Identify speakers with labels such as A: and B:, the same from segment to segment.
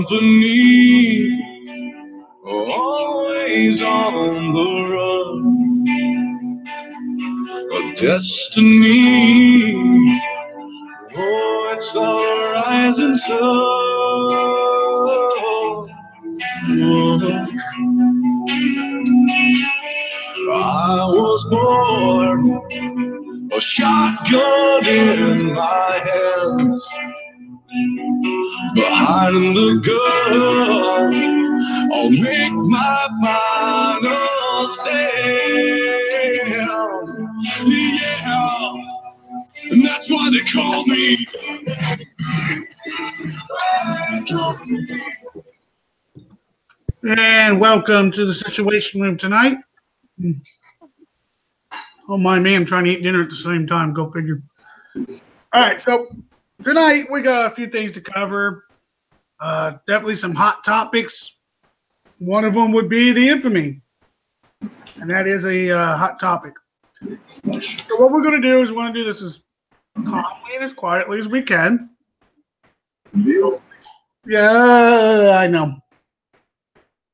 A: company, always on the run. A destiny, oh, it's the rising sun. I was born, a shotgun in my hands, behind the gun, I'll make my final stand. Yeah, and that's why they call me.
B: And welcome to the Situation Room tonight. Oh, my man, trying to eat dinner at the same time. Go figure. All right, so tonight we got a few things to cover. Definitely some hot topics. One of them would be the infamy, and that is a hot topic. So what we're going to do is we want to do this as calmly and as quietly as we can. Yeah, I know.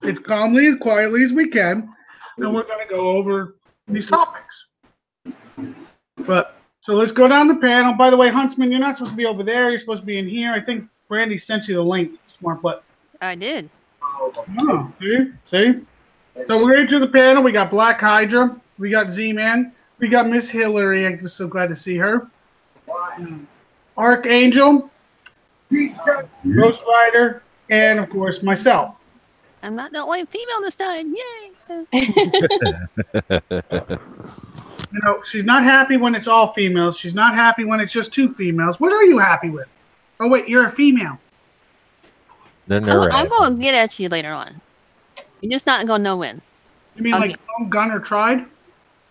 B: It's calmly as quietly as we can, and we're going to go over these topics. But so let's go down the panel. By the way, Huntsman, you're not supposed to be over there. You're supposed to be in here. I think Brandy sent you the link, smart butt.
C: I did.
B: Oh, see? So we're into the panel. We got Black Hydra. We got Z-Man. We got Miss Hillary. I'm so glad to see her. Archangel. Ghost Rider. And, of course, myself.
C: I'm not the only female this time. Yay!
B: You know, she's not happy when it's all females. She's not happy when it's just two females. What are you happy with? Oh, wait, you're a female.
D: They're never
C: I'm going to get at you later on. You're just not going to know when.
B: You mean like Lone Gunner tried?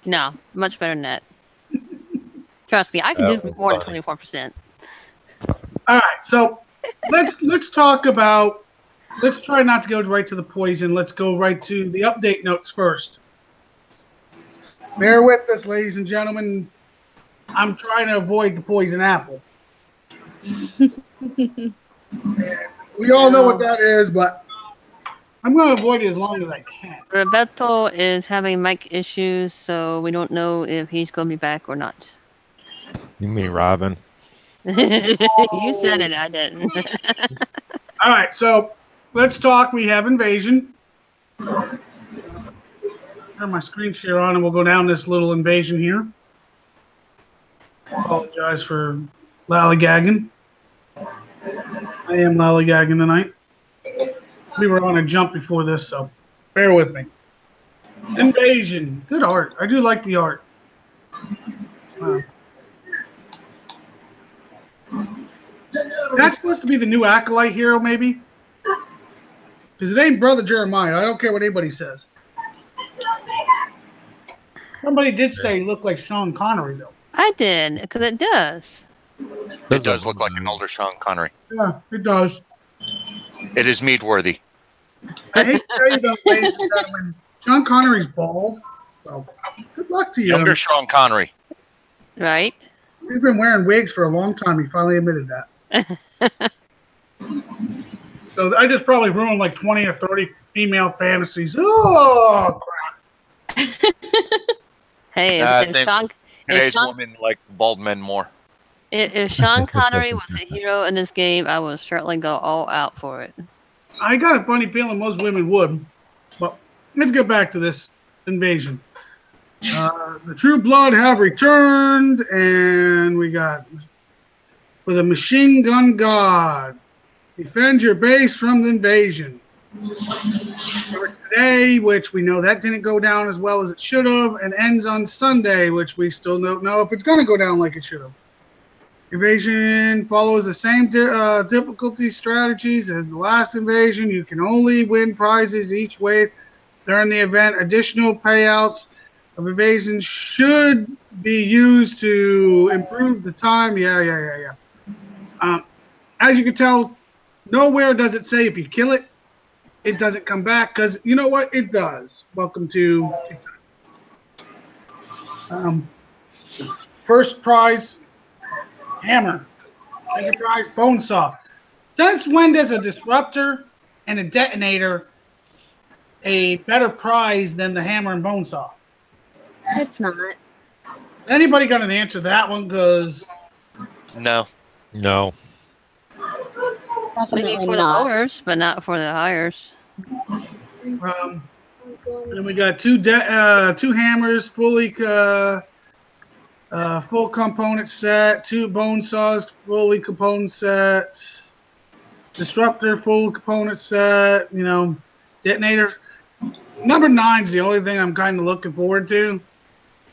C: No, much better than that. Trust me, I can do more than 24%.
B: All right, so let's talk about. Let's try not to go right to the poison. Let's go right to the update notes first. Bear with us, ladies and gentlemen. I'm trying to avoid the poison apple. We all know what that is, but I'm going to avoid it as long as I can.
C: Roberto is having mic issues, so we don't know if he's going to be back or not.
D: You mean Robin?
C: You said it, I didn't.
B: All right, so let's talk. We have Invasion. Turn my screen share on and we'll go down this little invasion here. Apologize for lollygagging. I am lollygagging tonight. We were on a jump before this, so bear with me. Invasion. Good art. I do like the art. That's supposed to be the new Acolyte hero, maybe? Because it ain't Brother Jeremiah. I don't care what anybody says. Somebody did say he looked like Sean Connery, though.
C: I did, because it does.
E: It does look like an older Sean Connery.
B: Yeah, it does.
E: It is meat-worthy.
B: I hate to tell you though, ladies and gentlemen, Sean Connery's bald. So, good luck to you.
E: Younger Sean Connery.
C: Right?
B: He's been wearing wigs for a long time. He finally admitted that. So I just probably ruined like 20 or 30 female fantasies. Oh, crap.
C: Hey,
E: Today's women like bald men more.
C: If Sean Connery was a hero in this game, I would certainly go all out for it.
B: I got a funny feeling most women would. But let's get back to this invasion. The True Blood have returned, and we got with a machine gun god. Defend your base from the invasion. Starts today, which we know that didn't go down as well as it should have, and ends on Sunday, which we still don't know if it's going to go down like it should have. Invasion follows the same difficulty strategies as the last invasion. You can only win prizes each wave during the event. Additional payouts of invasion should be used to improve the time. Yeah. As you can tell, nowhere does it say if you kill it, it doesn't come back, because you know what? It does. Welcome to first prize, hammer. Second prize, bone saw. Since when does a disruptor and a detonator a better prize than the hammer and bone saw?
F: It's not.
B: Anybody got an answer to that one? Because
E: No.
D: No.
F: Definitely
C: Maybe for the
F: not.
C: lowers, but not for the highers.
B: then we got two hammers, full component set, 2 bone saws, fully component set, disruptor, full component set, detonator. Number 9 is the only thing I'm kind of looking forward to,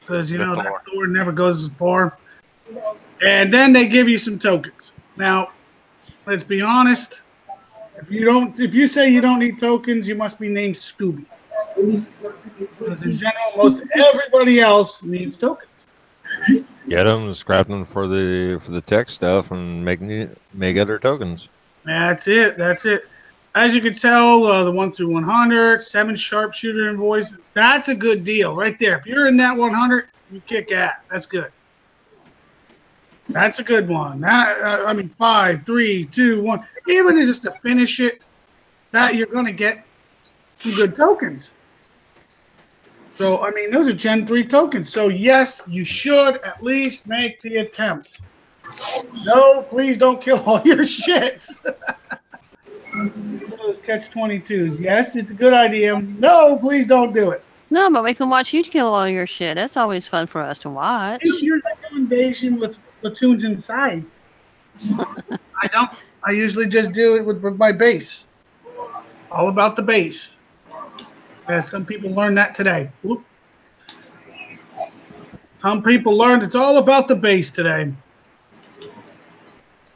B: because, that Thor never goes as far. And then they give you some tokens. Now, let's be honest. If you say you don't need tokens, you must be named Scooby. Because in general, most everybody else needs tokens.
D: Get them, scrap them for the tech stuff, and make other tokens.
B: That's it. As you can tell, the 1 through 100, 7 sharpshooter invoice. That's a good deal right there. If you're in that 100, you kick ass. That's good. That's a good one. 5, 3, 2, 1. Even just to finish it, that you're going to get some good tokens. So, those are Gen 3 tokens. So, yes, you should at least make the attempt. No, please don't kill all your shit. Those catch-22s. Yes, it's a good idea. No, please don't do it.
C: No, but we can watch you kill all your shit. That's always fun for us to watch.
B: Here's like an invasion with platoons inside. I don't. I usually just do it with my base. All about the base. Some people learned that today. Whoop. Some people learned it's all about the base today.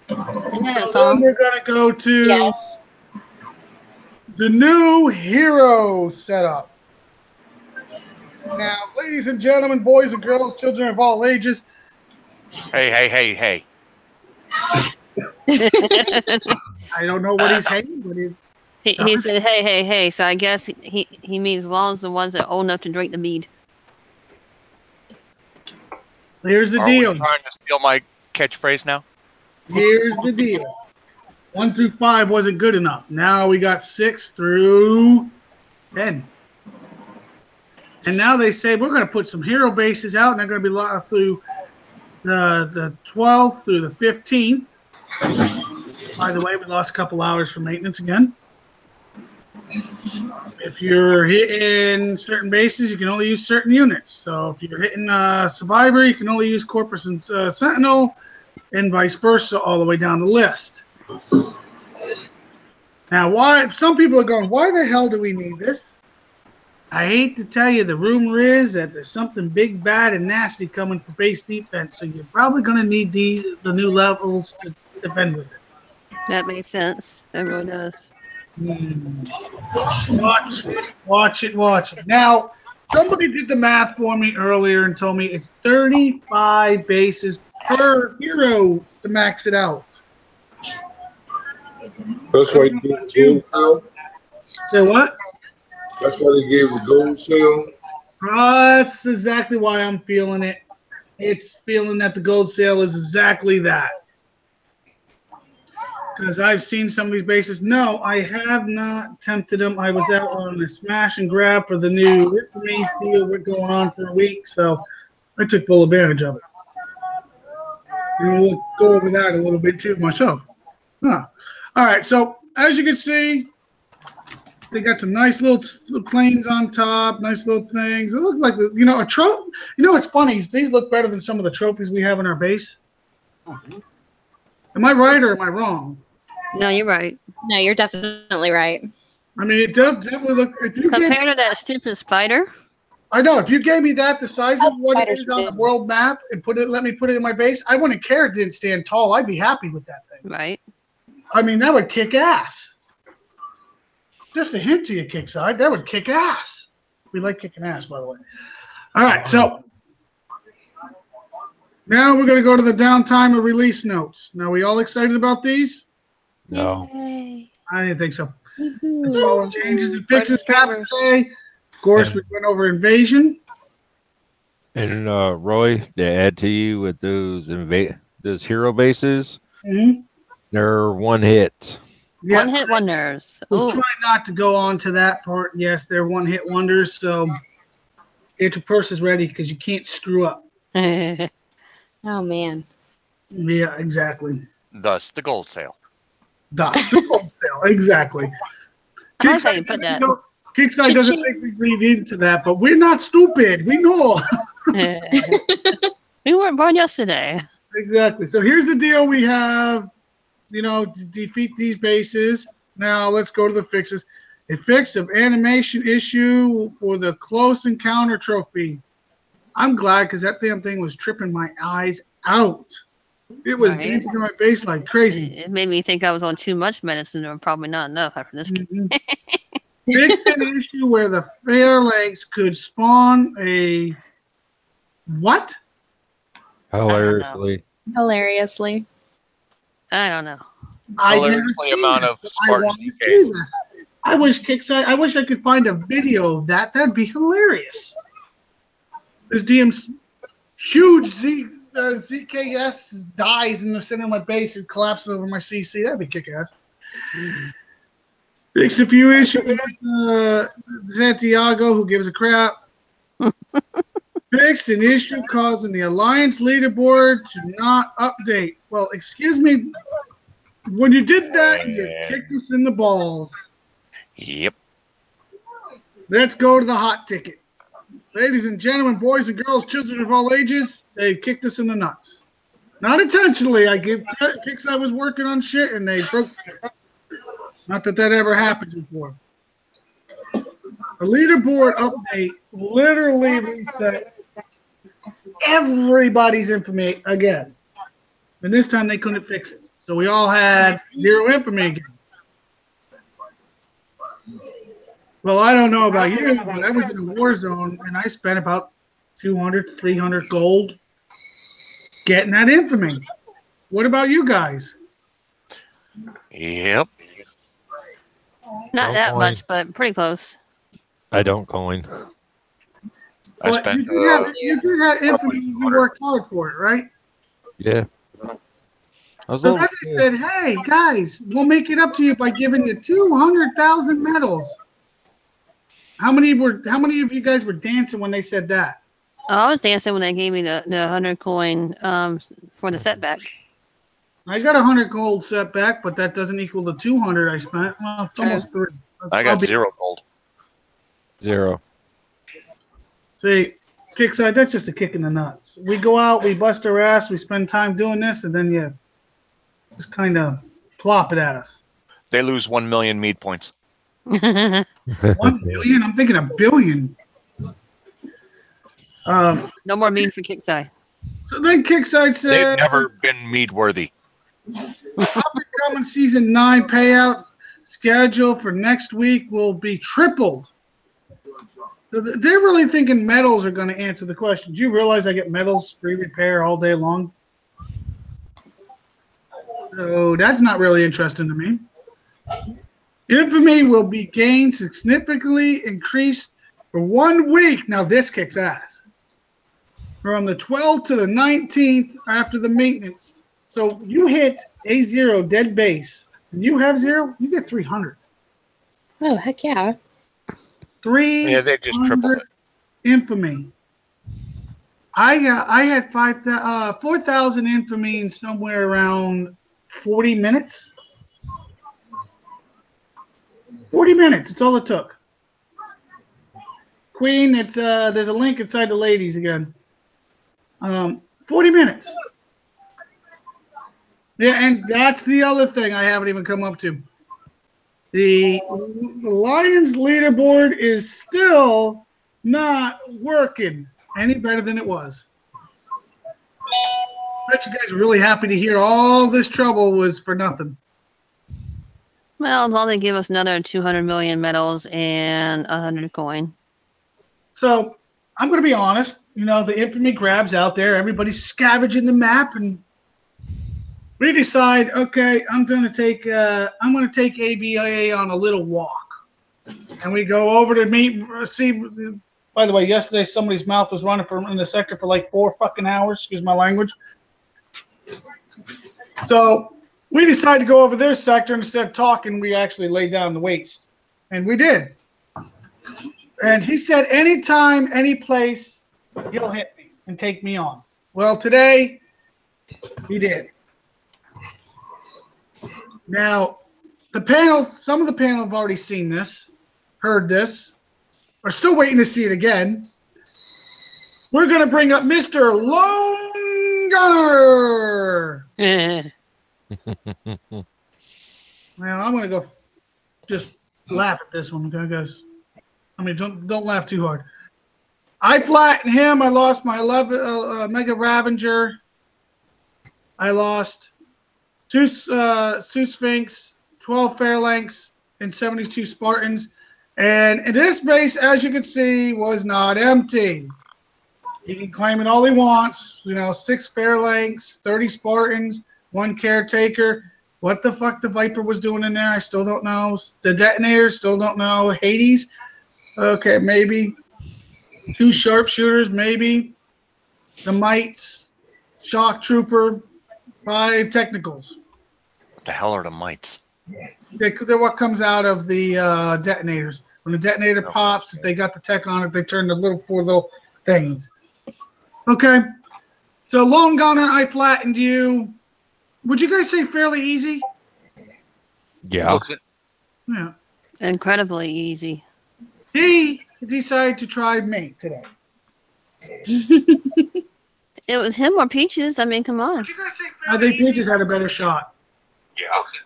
B: So we're going to go to the new hero setup. Now, ladies and gentlemen, boys and girls, children of all ages.
E: Hey.
B: I don't know what he's saying, but
C: he said, hey. So I guess he means as long as the ones that are old enough to drink the mead.
B: Here's the
E: Are
B: deal.
E: we trying to steal my catchphrase now?
B: Here's the deal. 1 through 5 wasn't good enough. Now we got 6 through 10. And now they say we're going to put some hero bases out, and they're going to be locked through the 12th through the 15th. By the way, we lost a couple hours for maintenance again. If you're hitting certain bases, you can only use certain units. So if you're hitting Survivor, you can only use Corpus and Sentinel, and vice versa, all the way down the list. Now, some people are going, why the hell do we need this? I hate to tell you, the rumor is that there's something big, bad, and nasty coming for base defense, so you're probably going to need the new levels to defend with it.
C: That makes sense. That really does.
B: Watch it. Now, somebody did the math for me earlier and told me it's 35 bases per hero to max it out.
G: That's why you gave the gold sale?
B: Say what?
G: That's why they gave the gold sale?
B: That's exactly why I'm feeling it. It's feeling that the gold sale is exactly that. Because I've seen some of these bases. No, I have not tempted them. I was out on a smash and grab for the new Infamy deal. We're going on for a week, so I took full advantage of it. And we'll go over that a little bit too myself. All right, so as you can see, they got some nice little planes on top, nice little things. It looks like, a trophy. What's funny is these look better than some of the trophies we have in our base. Am I right or am I wrong?
C: No, you're right.
F: No, you're definitely right.
B: It does definitely look.
C: Compared to that stupid spider.
B: I know. If you gave me that the size of what it is on the world map and let me put it in my base, I wouldn't care it didn't stand tall. I'd be happy with that thing.
C: Right.
B: That would kick ass. Just a hint to you, Kickside. That would kick ass. We like kicking ass, by the way. All right, so now we're going to go to the downtime of release notes. Now, we all excited about these?
D: No.
C: Yay.
B: I didn't think so. All changes and fixes happened today. Of course, we went over Invasion.
D: And Roy, to add to you with those hero bases,
B: Mm-hmm.
D: they're one hit.
B: Yeah,
C: One-hit wonders.
B: we'll
C: Oh,
B: try not to go on to that part. Yes, they're one-hit wonders, so get your purses ready because you can't screw up.
C: I
F: Oh man.
B: Yeah, exactly.
E: Thus, the gold sale.
B: The gold sale, exactly.
C: like how you put that.
B: Kickside doesn't make me read into that, but we're not stupid. We know.
C: We weren't born yesterday.
B: Exactly. So here's the deal we have, defeat these bases. Now let's go to the fixes. A fix of animation issue for the Close Encounter trophy. I'm glad because that damn thing was tripping my eyes out. It was
C: Right.
B: dancing in my face like crazy.
C: It made me think I was on too much medicine or probably not enough after this.
B: Mhm. Fix an issue where the Phalanx could spawn a what?
D: Hilariously.
F: Hilariously.
C: I don't know.
B: I've never
E: Hilariously
B: seen
E: amount
B: this,
E: of
B: but I
E: Spartan
B: want to see
E: case.
B: this. I wish I could find a video of that. That'd be hilarious. This DM's huge ZKS dies in the center of my base and collapses over my CC. That'd be kick-ass. Fixed a few issues with Santiago, who gives a crap. Fixed an issue causing the Alliance leaderboard to not update. Well, excuse me. When you did that, you kicked us in the balls.
E: Yep.
B: Let's go to the hot ticket. Ladies and gentlemen, boys and girls, children of all ages, they kicked us in the nuts. Not intentionally. I give kicks. I was working on shit and they broke shit. Not that ever happened before. The leaderboard update literally reset everybody's information again. And this time they couldn't fix it. So we all had 0 information again. Well, I don't know about you, but I was in a war zone and I spent about 200, 300 gold getting that infamy. What about you guys?
E: Yep.
C: Not that
D: Don't
C: much, but pretty close.
D: I don't coin.
E: I
B: But
E: spent.
B: you did have infamy. You worked hard for it, right?
D: Yeah. I was a
B: So
D: little
B: then they said, "Hey guys, we'll make it up to you by giving you 200,000 medals." How many of you guys were dancing when they said that?
C: Oh, I was dancing when they gave me the 100 coin for the setback.
B: I got 100 gold setback, but that doesn't equal the 200 I spent. Well, it's almost 3.
E: I got 0 gold.
D: 0.
B: See, Kickside, that's just a kick in the nuts. We go out, we bust our ass, we spend time doing this, and then you just kind of plop it at us.
E: They lose 1 million mead points.
B: 1 million? I'm thinking a billion.
C: No more mean for Kickside.
B: So then Kickside
E: They've
B: said,
E: never been mead worthy.
B: upcoming season 9 payout schedule for next week will be tripled. So they're really thinking medals are going to answer the question. Do you realize I get medals free repair all day long? So that's not really interesting to me. Infamy will be gained significantly increased for 1 week. Now this kicks ass. From the 12th to the 19th after the maintenance. So you hit A0 dead base and you have 0, you get 300.
F: Oh, heck yeah.
B: 300
E: Yeah, they just triple it.
B: infamy. I had 4,000 infamy in somewhere around 40 minutes. 40 minutes. It's all it took. Queen, it's there's a link inside the ladies again. 40 minutes. Yeah, and that's the other thing I haven't even come up to. The Lions leaderboard is still not working any better than it was. I bet you guys are really happy to hear all this trouble was for nothing.
C: Well, as long as they give us another 200 million medals and 100 coin.
B: So I'm going to be honest. You know, the infamy grabs out there. Everybody's scavenging the map, and we decide, okay, I'm going to take ABA on a little walk, and we go over to see. By the way, yesterday somebody's mouth was running in the sector for like 4 fucking hours. Excuse my language. So we decided to go over their sector. Instead of talking, we actually laid down the waste. And we did. And he said, anytime, any place, he'll hit me and take me on. Well, today, he did. Now, the panel, some of the panel have already seen this, heard this, are still waiting to see it again. We're going to bring up Mr. Lone Gunner. Now, I'm going to go just laugh at this one, okay, guys? I mean, don't laugh too hard. I flattened him. I lost my 11 Mega Ravager. I lost two Sphinx, 12 Phalanx, and 72 Spartans. And in this base, as you can see, was not empty. He can claim it all he wants. 6 Phalanx, 30 Spartans, 1 Caretaker. What the fuck the Viper was doing in there, I still don't know. The Detonator, still don't know. Hades, okay, maybe. 2 Sharpshooters, maybe. The Mites, Shock Trooper, 5 Technicals.
E: What the hell are the mites?
B: They're what comes out of the detonators. When the detonator pops, if they got the tech on it, they turn the 4 little things. Okay. So, Lone Gunner, I flattened you. Would you guys say fairly easy?
D: Yeah.
E: Looks it.
B: Yeah.
C: Incredibly easy.
B: He decided to try me today.
C: It was him or Peaches. I mean, come on.
B: Would you guys say fairly I think Peaches had a better shot.
E: Yeah. Looks it.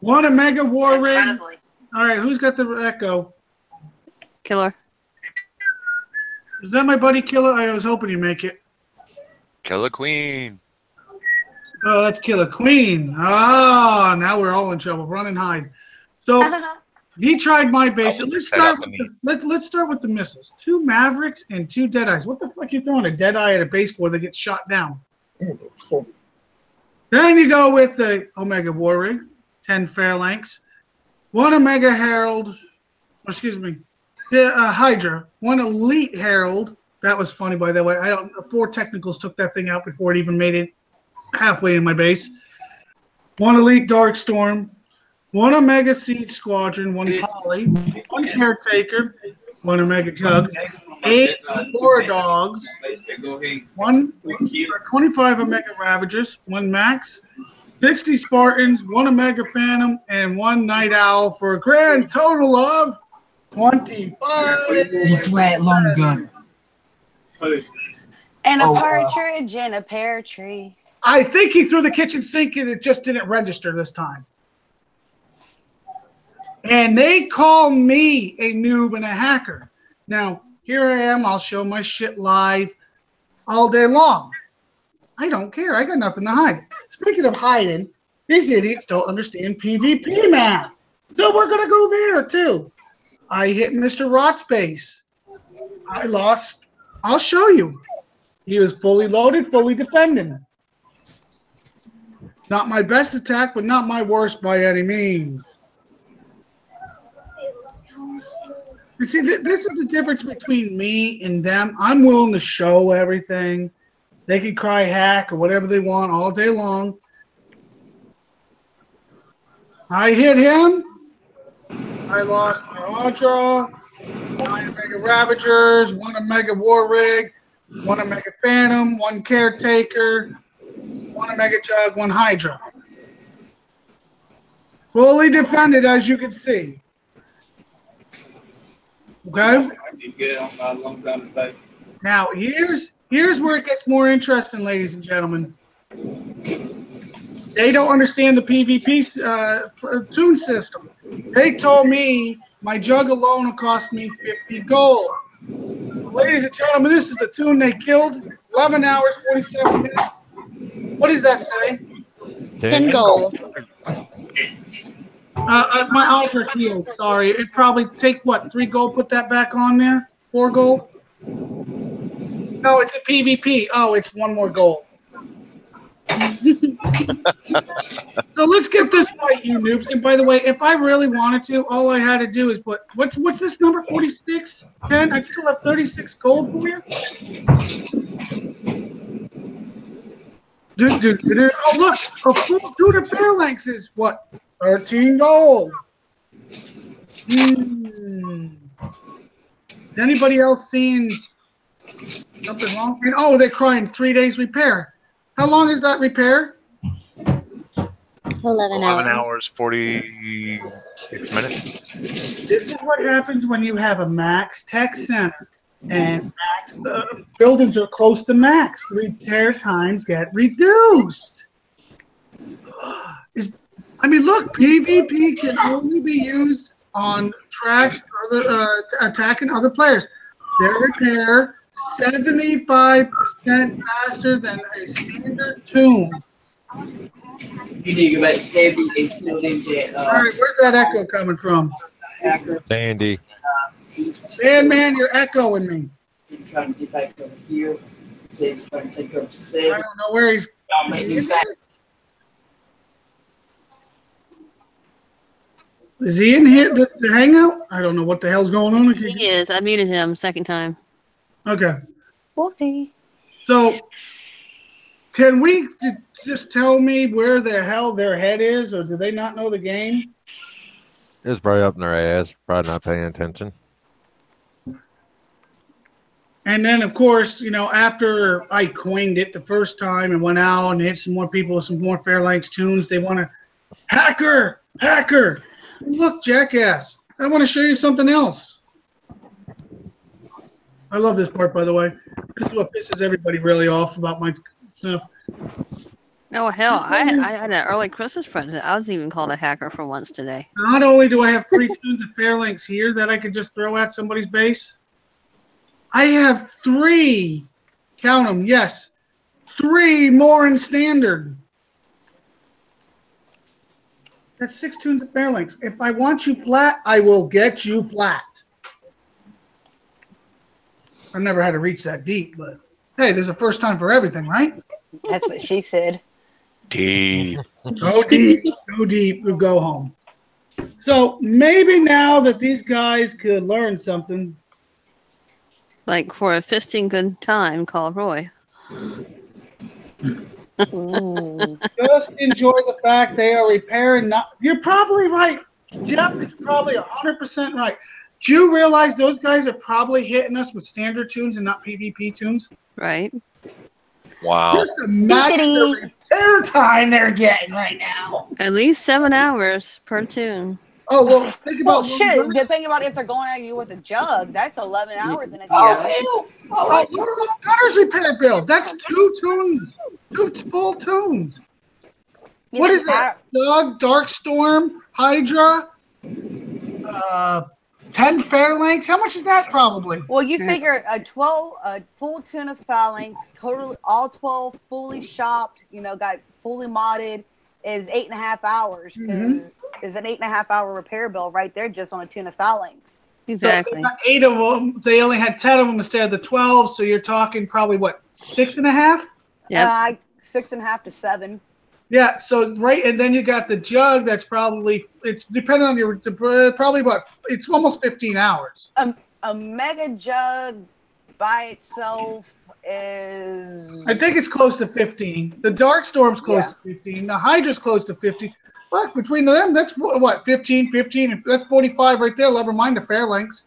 B: One a Mega War Rig.
C: Incredibly.
B: All right, who's got the Echo?
C: Killer.
B: Is that my buddy Killer? I was hoping you make it.
E: Killer Queen.
B: Oh, that's Killer Queen. Ah, now we're all in trouble. Run and hide. So he tried my base. Let's start with the missiles. 2 Mavericks and 2 Deadeyes. What the fuck are you throwing a Deadeye at a base for that gets shot down? Then you go with the Omega War Rig, 10 Phalanx, 1 Omega Herald, Hydra, 1 Elite Herald. That was funny, by the way. 4 Technicals took that thing out before it even made it halfway in my base. 1 Elite Darkstorm, 1 Omega Siege Squadron, 1 Poly, 1 Caretaker, 1 Omega Jug, 8 War Dogs, 25 Omega Ravagers, 1 Max, 60 Spartans, 1 Omega Phantom, and 1 Night Owl for a grand total of 25.
H: You flat Lone Gunner.
I: And a partridge and a pear tree.
B: I think he threw the kitchen sink and it just didn't register this time. And they call me a noob and a hacker. Now, here I am. I'll show my shit live all day long. I don't care. I got nothing to hide. Speaking of hiding, these idiots don't understand PvP math. So we're going to go there, too. I hit Mr. Rot's base. I lost. I'll show you. He was fully loaded, fully defending. Not my best attack, but not my worst by any means. You see, this is the difference between me and them. I'm willing to show everything. They can cry hack or whatever they want all day long. I hit him. I lost my Audra, 9 Omega Ravagers, 1 Omega War Rig, 1 Omega Phantom, 1 Caretaker, 1 Omega Jug, 1 Hydra. Fully defended, as you can see. Okay? Now, here's where it gets more interesting, ladies and gentlemen. They don't understand the PvP tune system. They told me my jug alone will cost me 50 gold. Ladies and gentlemen, this is the tune they killed. 11 hours, 47 minutes. What does that say?
C: 10 gold.
B: My Ultra healed. Sorry. It'd probably take, 3 gold? Put that back on there? 4 gold? No, it's a PvP. Oh, it's 1 more gold. So let's get this right, you noobs. And by the way, if I really wanted to, all I had to do is put what's this number? 46? 10? I still have 36 gold for you. Oh, look, a full tune of Fairlanks is what? 13 gold. Is anybody else seeing something wrong? And, oh, they're crying 3 days repair. How long is that repair?
F: 11 hours.
E: 11 hours, 46 minutes.
B: This is what happens when you have a max tech center and max buildings are close to max. Repair times get reduced. Look, PvP can only be used on tracks attacking other players. Their repair 75% faster than a standard tune.
H: You need to go back to 78 till they get
B: All right, where's that echo coming from?
H: hacker.
D: Sandy.
B: Man, you're echoing me.
H: He's trying to get back over here. Say he's trying to take over
B: I
H: 7.
B: don't know where he's.
H: I'll make him back.
B: Is he in here to hang out? I don't know what the hell's going on.
C: He is. I muted him second time.
B: Okay.
I: Wolfie.
B: So, can we just tell me where the hell their head is, or do they not know the game?
D: It's probably up in their ass. Probably not paying attention.
B: And then, of course, after I coined it the first time and went out and hit some more people with some more Fairlanks tunes, they want to hacker. Look, jackass. I want to show you something else. I love this part, by the way. This is what pisses everybody really off about my stuff.
C: Oh, hell. I had an early Christmas present. I was even called a hacker for once today.
B: Not only do I have 3 tunes of Fairlanks here that I could just throw at somebody's base, I have 3. Count them, yes. 3 more in standard. That's 6 tunes of Fairlanks. If I want you flat, I will get you flat. I've never had to reach that deep, but hey, there's a first time for everything, right?
I: That's what she said.
E: Deep.
B: Go deep, or go home. So maybe now that these guys could learn something.
C: Like for a fisting good time, call Roy.
B: Just enjoy the fact they are repairing. You're probably right. Jeff is probably 100% right. Do you realize those guys are probably hitting us with standard tunes and not PvP tunes?
C: Right.
E: Wow.
B: Just imagine the repair time they're getting right now.
C: At least 7 hours per tune.
B: Oh, well, think about
I: The thing about if they're going at you with a jug, that's 11 hours in a
B: what about Gunner's repair bill? That's 2 tunes. 2 full tunes. What is that? Doug, Darkstorm, Hydra, 10 Fairlanks. How much is that probably?
I: Well, you figure a full tune of Phalanx, total all 12 fully shopped, got fully modded, is 8.5 hours. Is an 8.5 hour repair bill right there just on a tune of Phalanx.
C: Exactly.
B: So 8 of them. They only had 10 of them instead of the 12. So you're talking probably what, 6.5?
C: Yeah.
I: 6.5 to 7.
B: Yeah. So right, and then you got the jug. That's probably it's depending on your probably what it's almost 15 hours.
I: A mega jug by itself is.
B: I think it's close to 15. The Darkstorm's close to 15. The Hydra's close to 50. But between them, that's what 15. That's 45 right there. Never mind the Fairlanks.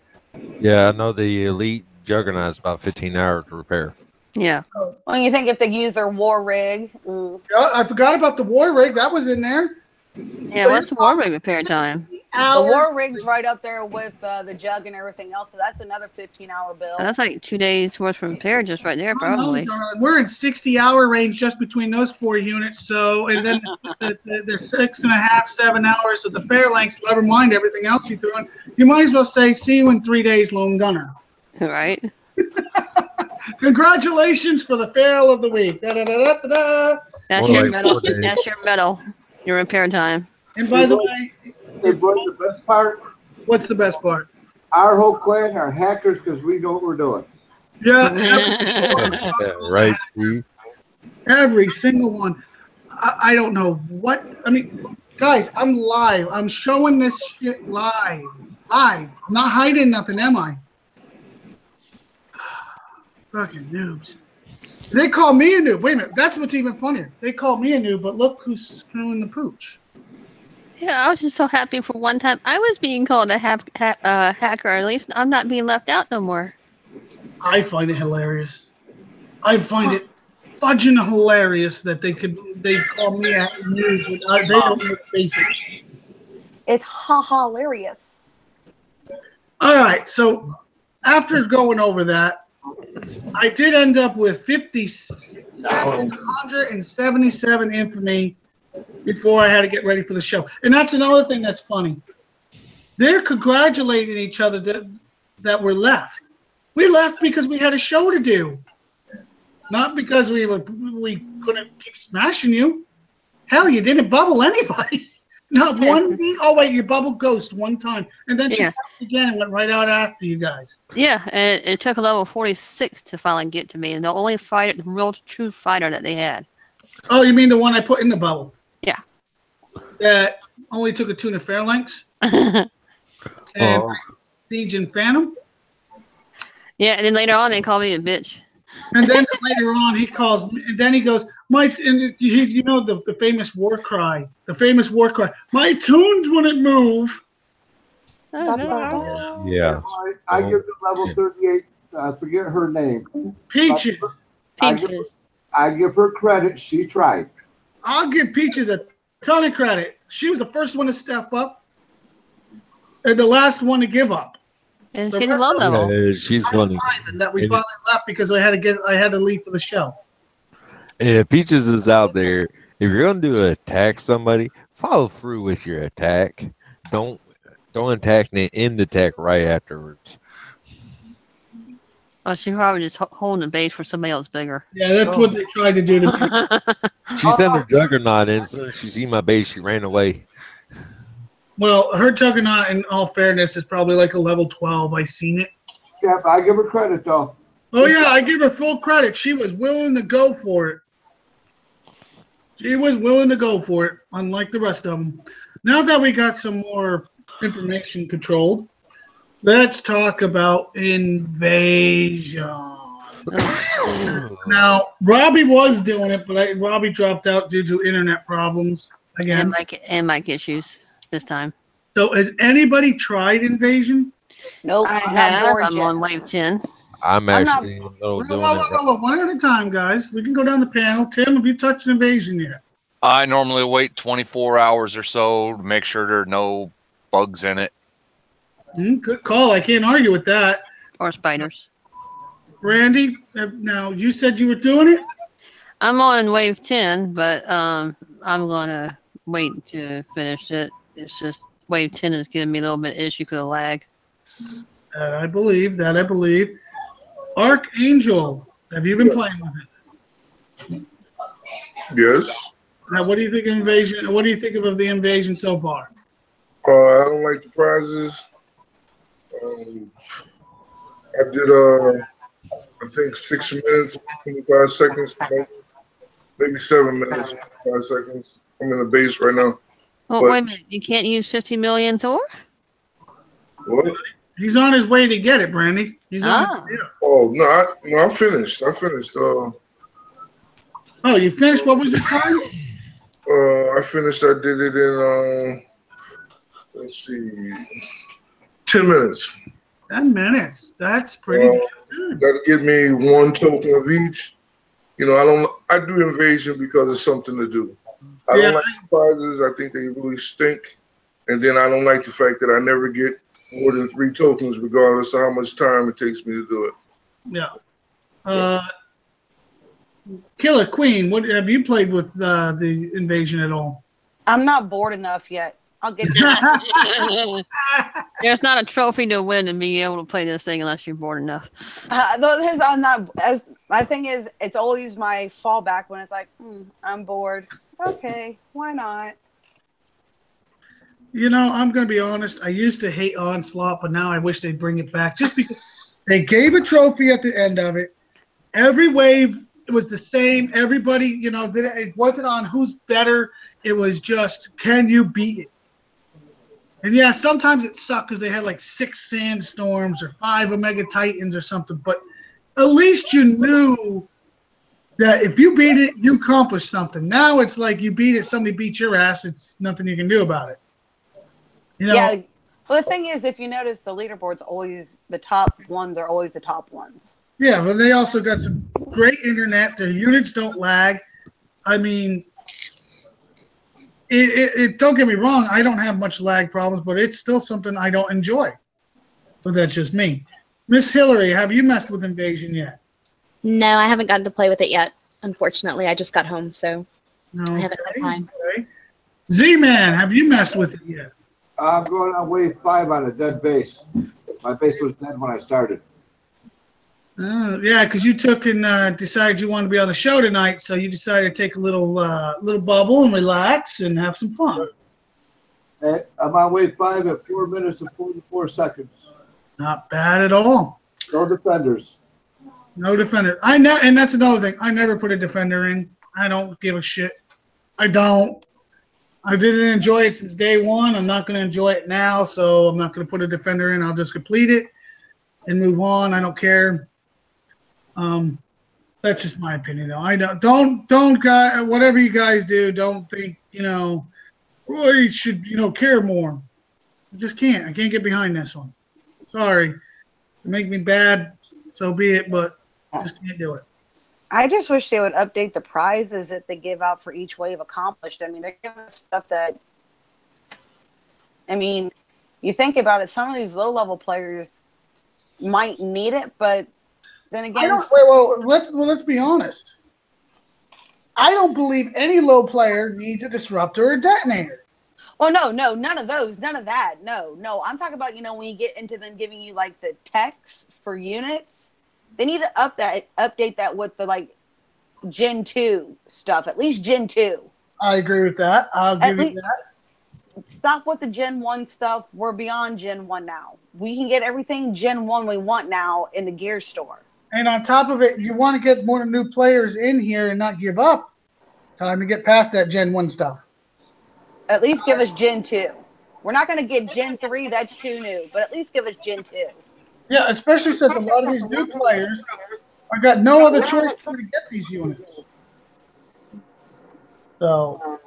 D: Yeah, I know the Elite Juggernaut's about 15 hours to repair.
C: Yeah.
I: Well, you think if they use their war rig.
B: Yeah, I forgot about the war rig. That was in there.
C: Yeah, what's the war rig repair time?
I: The war rig's right up there with the jug and everything else, so that's another 15-hour bill.
C: That's like 2 days worth of repair just right there, probably.
B: We're in 60-hour range just between those 4 units. So, and then the 6.5, 7 hours of the Fairlanks. Never mind everything else you're doing. You might as well say, "See you in 3 days, Lone Gunner."
C: Right.
B: Congratulations for the fail of the week. Da-da-da-da-da-da.
C: That's your medal. That's your medal. Your repair time.
B: And by the way,
J: Hey, boy, the best part,
B: what's the best part?
J: our whole clan are hackers because we know what we're doing.
B: Yeah,
D: Right. Steve?
B: every single one. I don't know what. I mean, guys, I'm live. I'm showing this shit live. I'm not hiding nothing, am I? Fucking noobs. They call me a noob. Wait a minute. That's what's even funnier. They call me a noob, but look who's screwing the pooch.
C: Yeah, I was just so happy for one time. I was being called a hacker. At least I'm not being left out no more.
B: I find it hilarious. I find it fudging hilarious that they call me a noob, but they don't know basic.
I: It's hilarious.
B: All right, so after going over that, I did end up with 5,777 infamy before I had to get ready for the show. And that's another thing that's funny. They're congratulating each other that we're left. We left because we had a show to do, not because we couldn't keep smashing you. Hell, you didn't bubble anybody. Not one. Oh wait, you bubbled Ghost one time, and then she popped again and went right out after you guys.
C: Yeah, and it took a level 46 to finally get to me, and the only fighter, the real true fighter that they had.
B: Oh, you mean the one I put in the bubble?
C: Yeah.
B: That only took a tune of Phalanx and Siege and Phantom.
C: Yeah, and then later on they called me a bitch.
B: And then later on he calls me, and then he goes, "Mike," and you know the famous war cry. The famous war cry. My tunes wouldn't move.
D: Yeah.
J: I give it level 38. I forget her name.
B: Peaches.
J: I give her credit. She tried.
B: I'll give Peaches a ton of credit. She was the first one to step up, and the last one to give up.
C: And she's a low level.
D: She's funny.
B: That we finally left because I had to leave for the show.
D: And if Peaches is out there, if you're gonna do attack somebody, follow through with your attack. Don't attack and end the attack right afterwards.
C: Oh, she's probably just holding the base for somebody else bigger.
B: Yeah, that's what they tried to do to me.
D: She sent her Juggernaut in. As soon as she seen my base, she ran away.
B: Well, her Juggernaut, in all fairness, is probably like a level 12. I seen it.
J: Yeah, but I give her credit though.
B: Oh yeah, I give her full credit. She was willing to go for it. She was willing to go for it, unlike the rest of them. Now that we got some more information controlled, let's talk about Invasion. Now, Robbie was doing it, but Robbie dropped out due to internet problems again.
C: And mic issues this time.
B: So has anybody tried Invasion?
I: Nope.
C: I have. I'm on wave 10.
D: I'm actually in the middle of doing it.
B: One at a time, guys. We can go down the panel. Tim, have you touched Invasion yet?
E: I normally wait 24 hours or so to make sure there are no bugs in it.
B: Good call. I can't argue with that.
C: Or spiders.
B: Randy, now you said you were doing it?
C: I'm on wave 10, but I'm going to wait to finish it. It's just wave 10 is giving me a little bit of issue because of lag.
B: I believe. Archangel, have you been playing with it?
G: Yes.
B: Now, what do you think of Invasion? What do you think of the Invasion so far?
G: I don't like the prizes. I did, I think 6 minutes, 25 seconds, maybe 7 minutes, 5 seconds. I'm in the base right now.
C: Oh,
G: But-
C: wait a minute. You can't use 50 million Thor?
G: What?
B: He's on his way to get it, Brandy. He's on. Yeah.
G: Oh no, I finished. I finished.
B: Oh, you finished? What was your time?
G: I finished. I did it in let's see, 10 minutes.
B: 10 minutes. That's pretty good.
G: That'll give me 1 token of each. You know, I do Invasion because it's something to do. I don't like prizes. I think they really stink. And then I don't like the fact that I never get more than 3 tokens, regardless of how much time it takes me to do it.
B: Yeah. Killer Queen, what have you played with the Invasion at all?
I: I'm not bored enough yet. I'll get to that.
C: There's not a trophy to win and be able to play this thing unless you're bored enough.
I: I'm not. As my thing is, it's always my fallback when it's like, I'm bored. Okay, why not?
B: You know, I'm going to be honest. I used to hate Onslaught, but now I wish they'd bring it back just because they gave a trophy at the end of it. Every wave was the same. Everybody, you know, it wasn't on who's better. It was just, can you beat it? And yeah, sometimes it sucked because they had like 6 sandstorms or 5 Omega Titans or something. But at least you knew that if you beat it, you accomplish something. Now it's like you beat it, somebody beat your ass. It's nothing you can do about it. You know?
I: Yeah. Well, the thing is, if you notice, the leaderboard's always the top ones are always the top ones.
B: Yeah, but they also got some great internet. Their units don't lag. I mean, it don't get me wrong. I don't have much lag problems, but it's still something I don't enjoy. But that's just me. Miss Hillary, have you messed with Invasion yet?
F: No, I haven't gotten to play with it yet. Unfortunately, I just got home, so I haven't had time.
B: Okay. Z-Man, have you messed with it yet?
J: I'm going on wave 5 on a dead base. My base was dead when I started.
B: Yeah, because you took and decided you wanted to be on the show tonight, so you decided to take a little bubble and relax and have some fun.
J: I'm on wave 5 at 4 minutes and 44 seconds.
B: Not bad at all.
J: No defenders.
B: No defender. And that's another thing. I never put a defender in. I don't give a shit. I don't. I didn't enjoy it since day one. I'm not going to enjoy it now, so I'm not going to put a defender in. I'll just complete it and move on. I don't care. That's just my opinion, though. I don't guys, whatever you guys do, don't think, you should, care more. I just can't. I can't get behind this one. Sorry. It make me bad, so be it, but I just can't do it.
I: I just wish they would update the prizes that they give out for each wave accomplished. I mean, they're giving us stuff that, you think about it, some of these low-level players might need it, but then again...
B: let's be honest. I don't believe any low player needs a disruptor or a detonator.
I: Oh, no, none of those, none of that. No. I'm talking about, when you get into them giving you, like, the techs for units, they need to update that with the, Gen 2 stuff, at least Gen 2.
B: I agree with that. I'll give you that.
I: Stop with the Gen 1 stuff. We're beyond Gen 1 now. We can get everything Gen 1 we want now in the gear store.
B: And on top of it, you want to get more new players in here and not give up. Time to get past that Gen 1 stuff.
I: At least give us Gen 2. We're not going to get Gen 3. That's too new. But at least give us Gen 2.
B: Yeah, especially since a lot of these new players have got no other choice but to get these units. So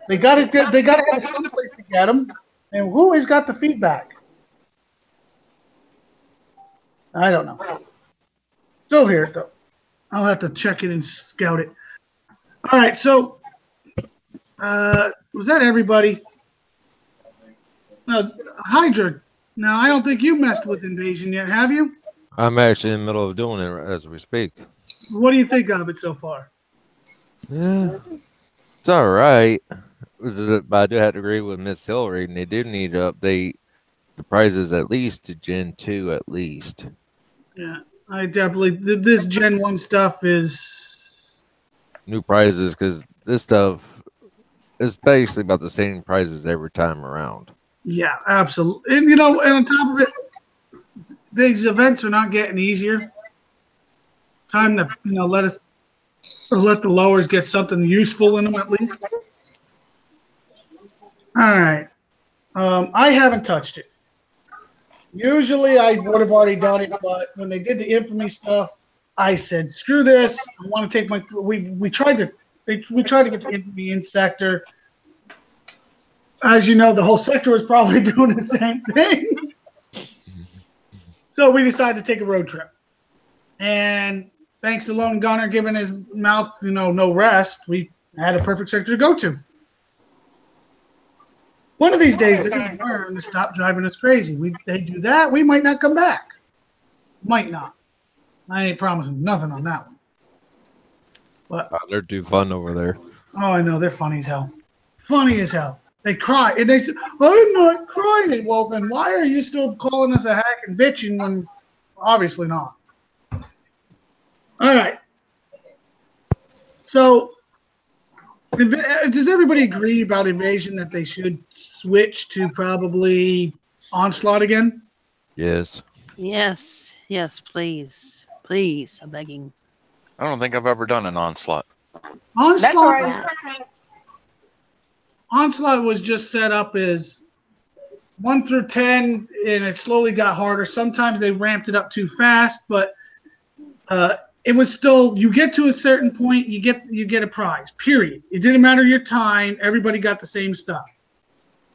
B: they got to have some place to get them. And who has got the feedback? I don't know. Still here, though. I'll have to check it and scout it. All right, so was that everybody? Hydra. Now, I don't think you messed with Invasion yet, have you?
D: I'm actually in the middle of doing it as we speak.
B: What do you think of it so far?
D: Yeah, it's all right. But I do have to agree with Miss Hillary, and they do need to update the prizes at least to Gen 2 at least.
B: Yeah, I definitely... This Gen 1 stuff is...
D: New prizes, because this stuff is basically about the same prizes every time around.
B: Yeah, absolutely. And, and on top of it, these events are not getting easier. Time to, let the lowers get something useful in them at least. All right. I haven't touched it. Usually I would have already done it, but when they did the infamy stuff, I said, screw this. I want to take my... We tried to get the infamy in sector. As you know, the whole sector was probably doing the same thing. So we decided to take a road trip. And thanks to Lone Gunner giving his mouth, no rest, we had a perfect sector to go to. One of these days, they're going to learn to stop driving us crazy. They do that, we might not come back. Might not. I ain't promising nothing on that one. But
D: they're too fun over there.
B: Oh, I know. They're funny as hell. Funny as hell. They cry. And they say, I'm not crying. Well, then why are you still calling us a hack and bitching when obviously not? All right. So, does everybody agree about Invasion that they should switch to probably Onslaught again?
D: Yes.
C: Yes, please. Please, I'm begging.
E: I don't think I've ever done an Onslaught.
I: That's all right.
B: Onslaught was just set up as 1 through 10, and it slowly got harder. Sometimes they ramped it up too fast, but it was still, you get to a certain point, you get a prize. Period. It didn't matter your time. Everybody got the same stuff.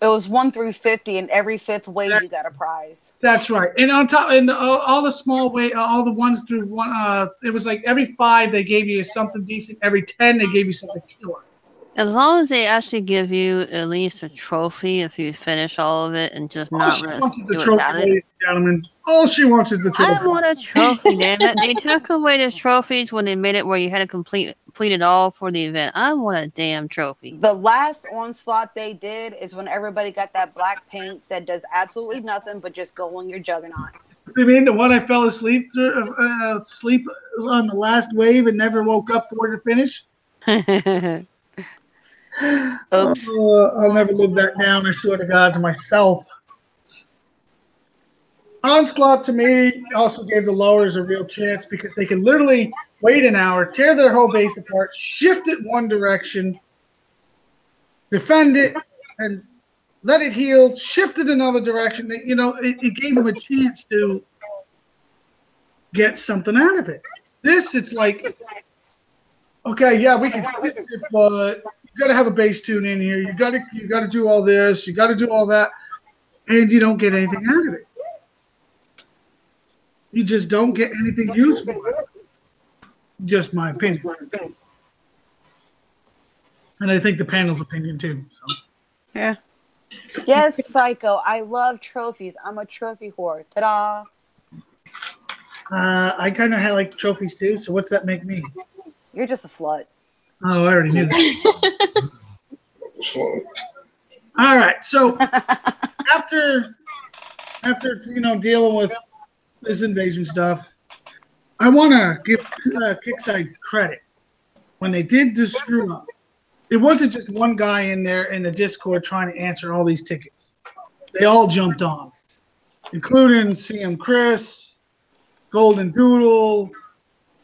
I: It was 1 through 50, and every fifth wave you got a prize.
B: That's right. And on top, and all the small way, all the ones through one, it was like every 5 they gave you something decent. Every 10 they gave you something killer.
C: As long as they actually give you at least a trophy if you finish all of it and just not
B: All she
C: risk
B: wants is the
C: do it
B: trophy,
C: without it.
B: ladies and gentlemen. All she wants is the trophy.
C: I want a trophy, damn it. They took away the trophies when they made it where you had to complete it all for the event. I want a damn trophy.
I: The last onslaught they did is when everybody got that black paint that does absolutely nothing but just go on your juggernaut.
B: You mean the one I fell asleep sleep on the last wave and never woke up for to finish?
I: Oops.
B: I'll never live that down, I swear to God, to myself. Onslaught to me also gave the lowers a real chance because they can literally wait an hour, tear their whole base apart, shift it one direction, defend it, and let it heal, shift it another direction. You know, it gave them a chance to get something out of it. This, it's like, okay, yeah, we can do it, but you got to have a base tune in here. You got to do all this. You got to do all that, and you don't get anything out of it. You just don't get anything useful. Just my opinion, and I think the panel's opinion too. So.
I: Yeah. Yes, Psycho. I love trophies. I'm a trophy whore. Ta-da!
B: I kind of like trophies too. So what's that make me?
I: You're just a slut.
B: Oh, I already knew that. All right. So after dealing with this invasion stuff, I want to give Kickside credit. When they did the screw up, it wasn't just one guy in there in the Discord trying to answer all these tickets. They all jumped on, including CM Chris, Golden Doodle,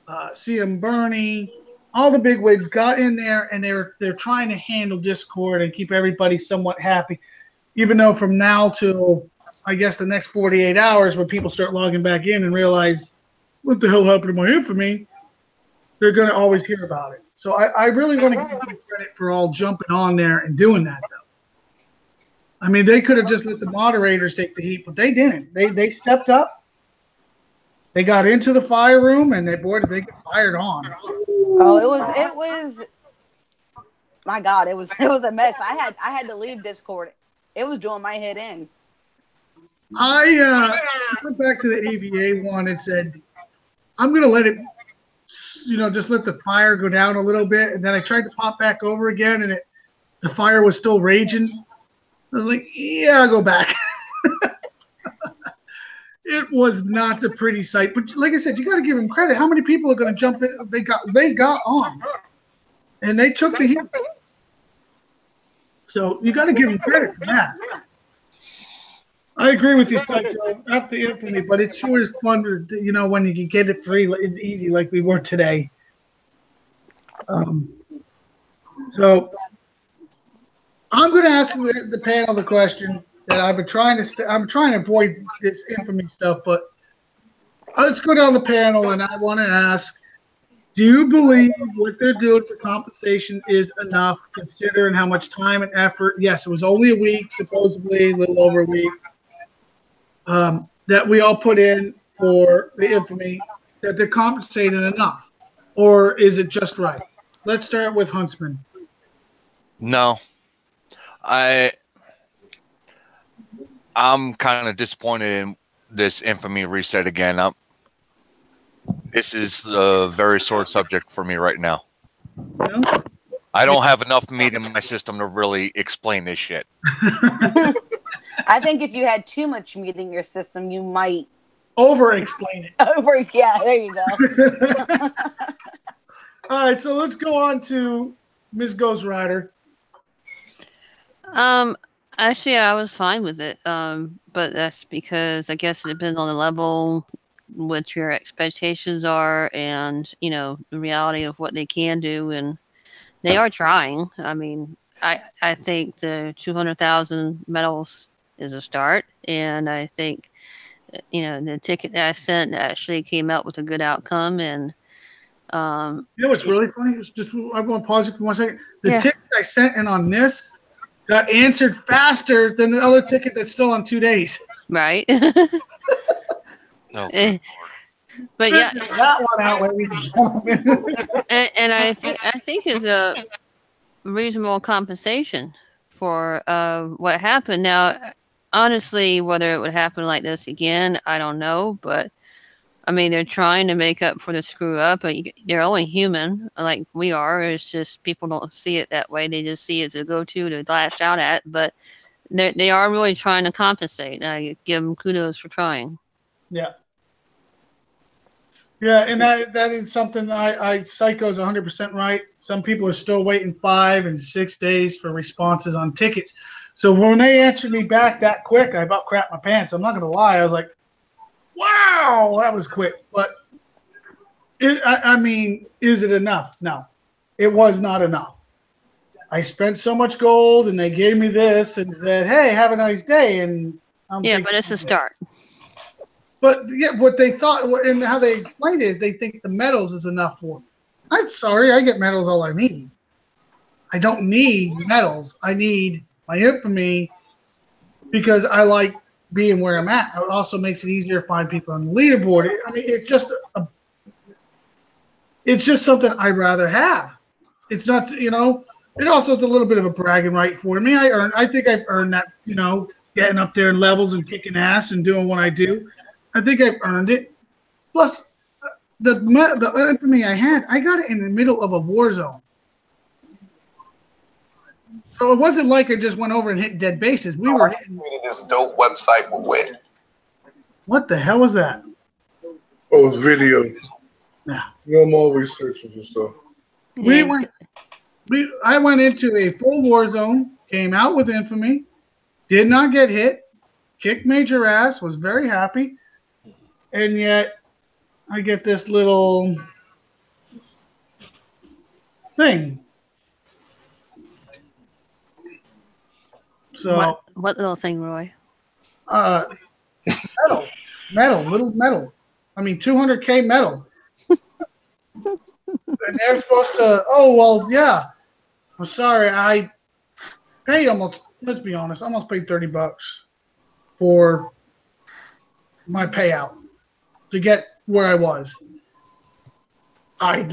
B: CM Bernie. All the big wigs got in there, and they're trying to handle Discord and keep everybody somewhat happy, even though from now till I guess the next 48 hours, when people start logging back in and realize what the hell happened to my infamy, they're going to always hear about it. So I really want to give them credit for all jumping on there and doing that, though. I mean, they could have just let the moderators take the heat, but they didn't. They stepped up. They got into the fire room, and they got fired on.
I: Oh, it was. My God, it was a mess. I had to leave Discord. It was doing my head in.
B: I went back to the AVA one and said, I'm going to let it, just let the fire go down a little bit. And then I tried to pop back over again, and the fire was still raging. I was like, yeah, I'll go back. It was not a pretty sight. But like I said, you got to give them credit. How many people are going to jump in? They got on, and they took the heat. So you got to give them credit for that. I agree with you, Psycho. After the infamy, but it sure is fun, when you can get it free and easy like we were today. So I'm going to ask the panel the question that I've been trying to. I'm trying to avoid this infamy stuff, but let's go down the panel, and I want to ask: do you believe what they're doing for compensation is enough, considering how much time and effort? Yes, it was only a week, supposedly a little over a week. That we all put in for the infamy, that they're compensated enough, or is it just right? Let's start with Huntsman.
E: No, I'm kind of disappointed in this infamy reset again. This is a very sore subject for me right now.
B: No?
E: I don't have enough meat in my system to really explain this shit.
I: I think if you had too much meat in your system, you might
B: over-explain it.
I: Yeah, there you go.
B: All right, so let's go on to Ms. Ghost Rider.
C: Actually, I was fine with it. But that's because I guess it depends on the level, what your expectations are, and the reality of what they can do, and they are trying. I mean, I think the 200,000 medals is a start, and I think the ticket that I sent actually came out with a good outcome, and
B: You know what's really funny? It's just I want to pause it for 1 second. The
C: Yeah.
B: ticket I sent in on this got answered faster than the other ticket that's still on 2 days.
C: Right.
E: No.
C: But yeah,
B: Figure that one out, ladies and gentlemen.
C: and I think is a reasonable compensation for what happened. Now, honestly, whether it would happen like this again, I don't know. But I mean, they're trying to make up for the screw up. But they're only human, like we are. It's just people don't see it that way. They just see it as a go-to to lash out at. But they are really trying to compensate. I give them kudos for trying.
B: Yeah. Yeah, and that is something Psycho's 100% right. Some people are still waiting 5 and 6 days for responses on tickets. So when they answered me back that quick, I about crapped my pants. I'm not going to lie. I was like, wow, that was quick. But, I mean, is it enough? No, it was not enough. I spent so much gold, and they gave me this and said, hey, have a nice day. And I'm
C: Yeah,
B: thinking,
C: but it's a start.
B: But yeah, what they thought and how they explained it is they think the medals is enough for me. I'm sorry, I get medals all I need. I don't need medals. I need my infamy because I like being where I'm at. It also makes it easier to find people on the leaderboard. I mean, it's just something I'd rather have. It's not, it also is a little bit of a bragging right for me. I think I've earned that, getting up there in levels and kicking ass and doing what I do. I think I've earned it. Plus, the infamy I had, I got it in the middle of a war zone. So it wasn't like I just went over and hit dead bases. We were hitting
K: this dope website for win.
B: What the hell was that?
G: Oh, it's video.
B: Yeah.
G: I'm always searching for stuff.
B: I went into a full war zone, came out with infamy, did not get hit, kicked major ass, was very happy. And yet, I get this little thing. So
C: what little thing, Roy?
B: Metal. I mean, 200K metal. And they're supposed to. Oh well, yeah. I'm sorry. I paid almost. Let's be honest. Almost paid $30 for my payout to get where I was. I'd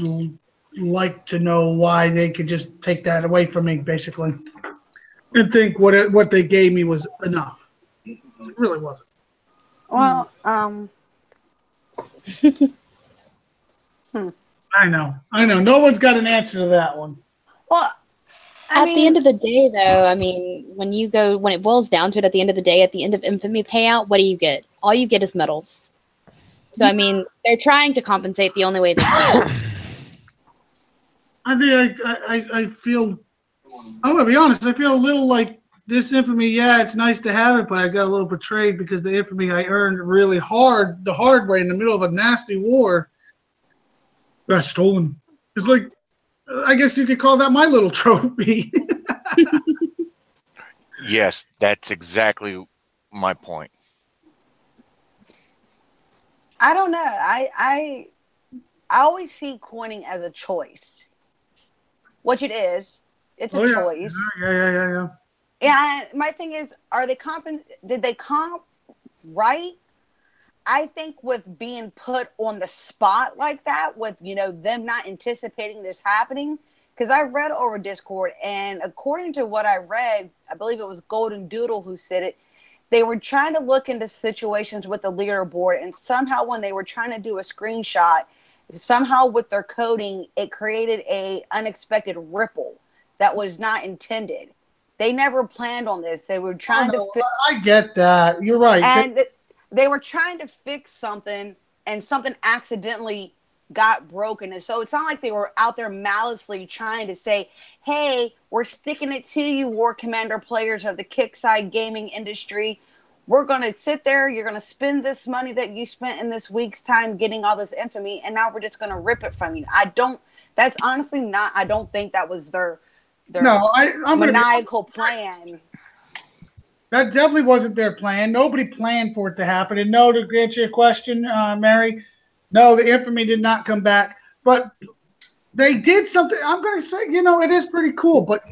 B: like to know why they could just take that away from me, basically, and think what they gave me was enough. It really wasn't.
I: Well,
B: I know. No one's got an answer to that one.
I: Well,
F: At the end of the day, though, I mean, when it boils down to it, at the end of the day, at the end of Infamy payout, what do you get? All you get is medals. So, I mean, they're trying to compensate the only way they can.
B: I think I feel, I'm going to be honest, I feel a little like this infamy, yeah, it's nice to have it, but I got a little betrayed because the infamy I earned really hard, the hard way in the middle of a nasty war got stolen. It's like, I guess you could call that my little trophy.
E: Yes, that's exactly my point.
I: I don't know. I always see coining as a choice. Which it is. It's a choice.
B: Yeah.
I: Yeah, my thing is, did they comp right? I think with being put on the spot like that, with them not anticipating this happening, because I read over Discord, and according to what I read, I believe it was Golden Doodle who said it. They were trying to look into situations with the leaderboard, and somehow when they were trying to do a screenshot, somehow with their coding, it created a unexpected ripple that was not intended. They never planned on this. They were trying to.
B: I get that. You're right.
I: And they were trying to fix something, and something accidentally got broken. And so it's not like they were out there maliciously trying to say, hey, we're sticking it to you, War Commander players of the Kickside gaming industry. We're going to sit there. You're going to spend this money that you spent in this week's time getting all this infamy, and now we're just going to rip it from you. That's honestly not, I don't think that was their maniacal plan.
B: That definitely wasn't their plan. Nobody planned for it to happen. And no, to answer your question, Mary, no, the infamy did not come back. but they did something. I'm going to say, it is pretty cool. But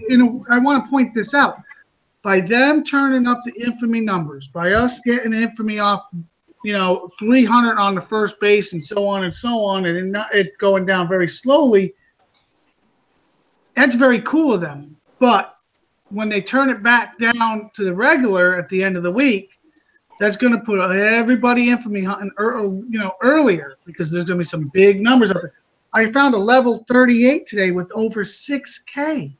B: I want to point this out. By them turning up the infamy numbers, by us getting infamy off, 300 on the first base and so on, and it going down very slowly. That's very cool of them. But when they turn it back down to the regular at the end of the week, that's going to put everybody infamy hunting, earlier, because there's going to be some big numbers up there. I found a level 38 today with over 6K.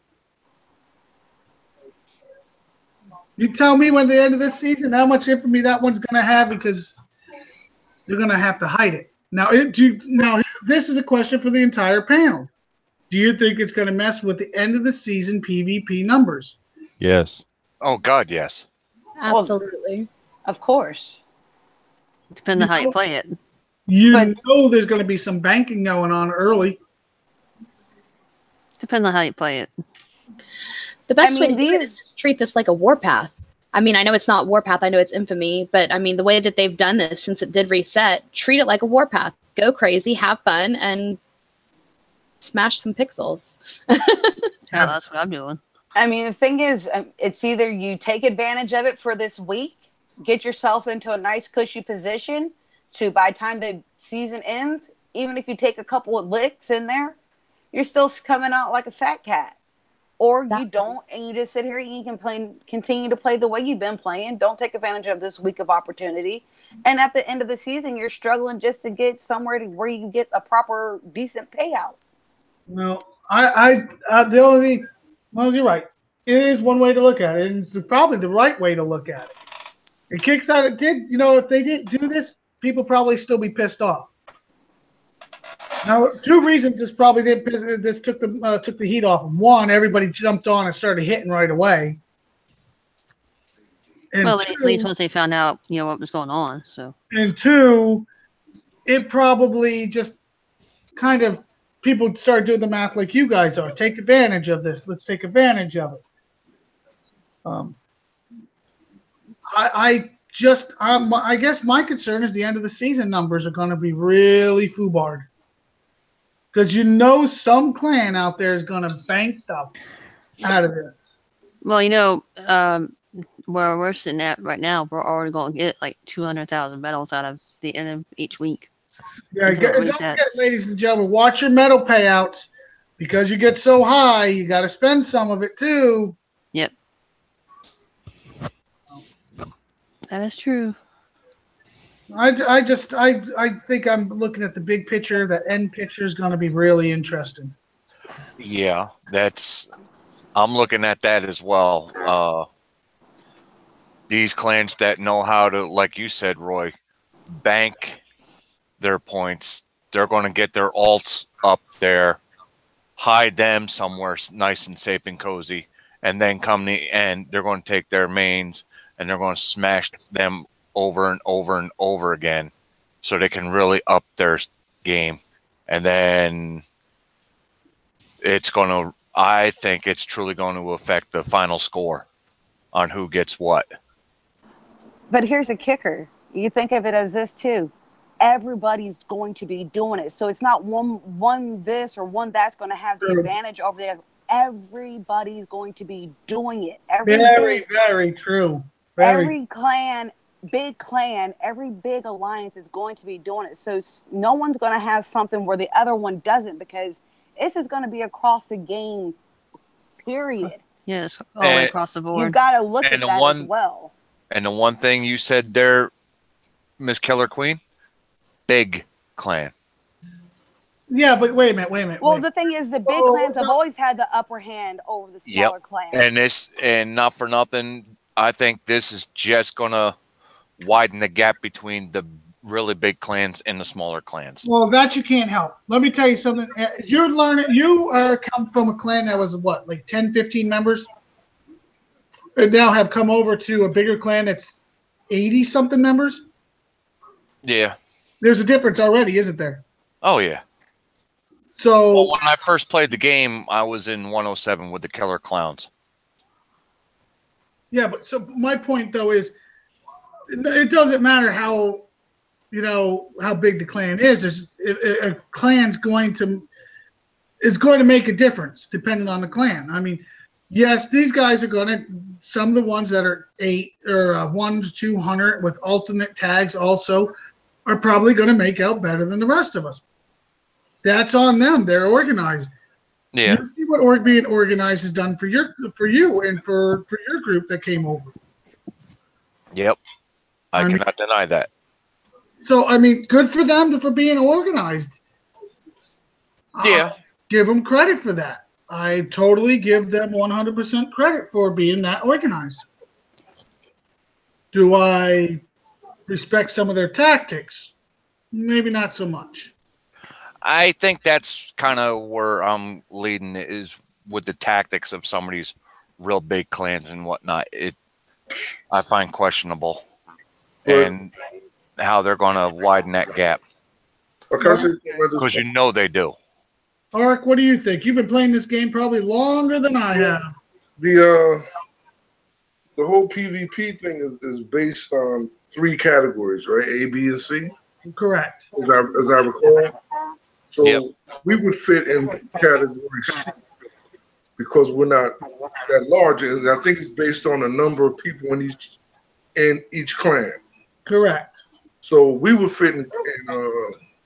B: You tell me when the end of this season how much infamy that one's going to have, because you're going to have to hide it. Now, this is a question for the entire panel. Do you think it's going to mess with the end of the season PvP numbers?
D: Yes.
E: Oh, God, yes.
F: Absolutely.
I: Of course.
C: Depends on how you play it.
B: There's going to be some banking going on early.
C: Depends on how you play it.
F: The best way to do it is just treat this like a warpath. I mean, I know it's not warpath. I know it's infamy. But, I mean, the way that they've done this since it did reset, treat it like a warpath. Go crazy, have fun, and smash some pixels.
C: Yeah, that's what I'm doing.
I: I mean, the thing is, it's either you take advantage of it for this week, get yourself into a nice cushy position to, by the time the season ends, even if you take a couple of licks in there, you're still coming out like a fat cat. Or you don't, and you just sit here and you can continue to play the way you've been playing. Don't take advantage of this week of opportunity. And at the end of the season, you're struggling just to get somewhere where you get a proper, decent payout.
B: No, the only thing, well, you're right. It is one way to look at it, and it's probably the right way to look at it. It kicks out. It did, if they didn't do this, people probably still be pissed off. Now, two reasons this probably did. This took the heat off. One, everybody jumped on and started hitting right away. And
C: well, at least once they found out, what was going on. So.
B: And two, it probably just kind of people started doing the math like you guys are. Take advantage of this. Let's take advantage of it. I guess my concern is the end of the season numbers are going to be really foobarred. Because some clan out there is going to bank up out of this.
C: Well, where we're sitting at right now, we're already going to get like 200,000 medals out of the end of each week.
B: Yeah, don't forget, ladies and gentlemen, watch your medal payouts. Because you get so high, you got to spend some of it too.
C: Yep. That is true.
B: I think I'm looking at the big picture. That end picture is going to be really interesting.
E: Yeah, I'm looking at that as well. These clans that know how to, like you said, Roy, bank their points. They're going to get their alts up there, hide them somewhere nice and safe and cozy, and then come the end, they're going to take their mains and they're going to smash them over and over and over again so they can really up their game. And then I think it's truly going to affect the final score on who gets what.
I: But here's a kicker. You think of it as this too. Everybody's going to be doing it. So it's not one this or one that's going to have the advantage over there. Everybody's going to be doing it.
B: Very true.
I: Every clan, big clan, every big alliance is going to be doing it. So no one's going to have something where the other one doesn't, because this is going to be across the game, period.
C: Yes, all the way across the board.
I: You've got to look at that as well.
E: And the one thing you said there, Miss Killer Queen, big clan.
B: Yeah, but wait a minute.
I: Well, the thing is, the big clans have always had the upper hand over the smaller clans.
E: And not for nothing, I think this is just going to widen the gap between the really big clans and the smaller clans.
B: Well, that you can't help. Let me tell you something. You come from a clan that was what, like 10, 15 members? And now have come over to a bigger clan that's 80-something members?
E: Yeah.
B: There's a difference already, isn't there?
E: Oh, yeah.
B: So
E: when I first played the game, I was in 107 with the Killer Clowns.
B: Yeah, but so my point though is, it doesn't matter how you know, how big the clan is. A clan's going to make a difference depending on the clan. I mean, yes, these guys are going to, some of the ones that are 1 to 200 with alternate tags also are probably going to make out better than the rest of us. That's on them. They're organized.
E: Yeah.
B: You see what being organized has done for you and for your group that came over.
E: Yep. I cannot deny that.
B: So, I mean, good for them for being organized.
E: Yeah.
B: Give them credit for that. I totally give them 100% credit for being that organized. Do I respect some of their tactics? Maybe not so much.
E: I think that's kind of where I'm leading, is with the tactics of some of these real big clans and whatnot. I find questionable, and how they're going to widen that gap. Because you know they do.
B: Ark, what do you think? You've been playing this game probably longer than I have.
G: The whole PvP thing is based on 3 categories, right? A, B, and C.
B: Correct.
G: As I recall. So we would fit in category C because we're not that large, and I think it's based on the number of people in each clan.
B: Correct.
G: So we would fit in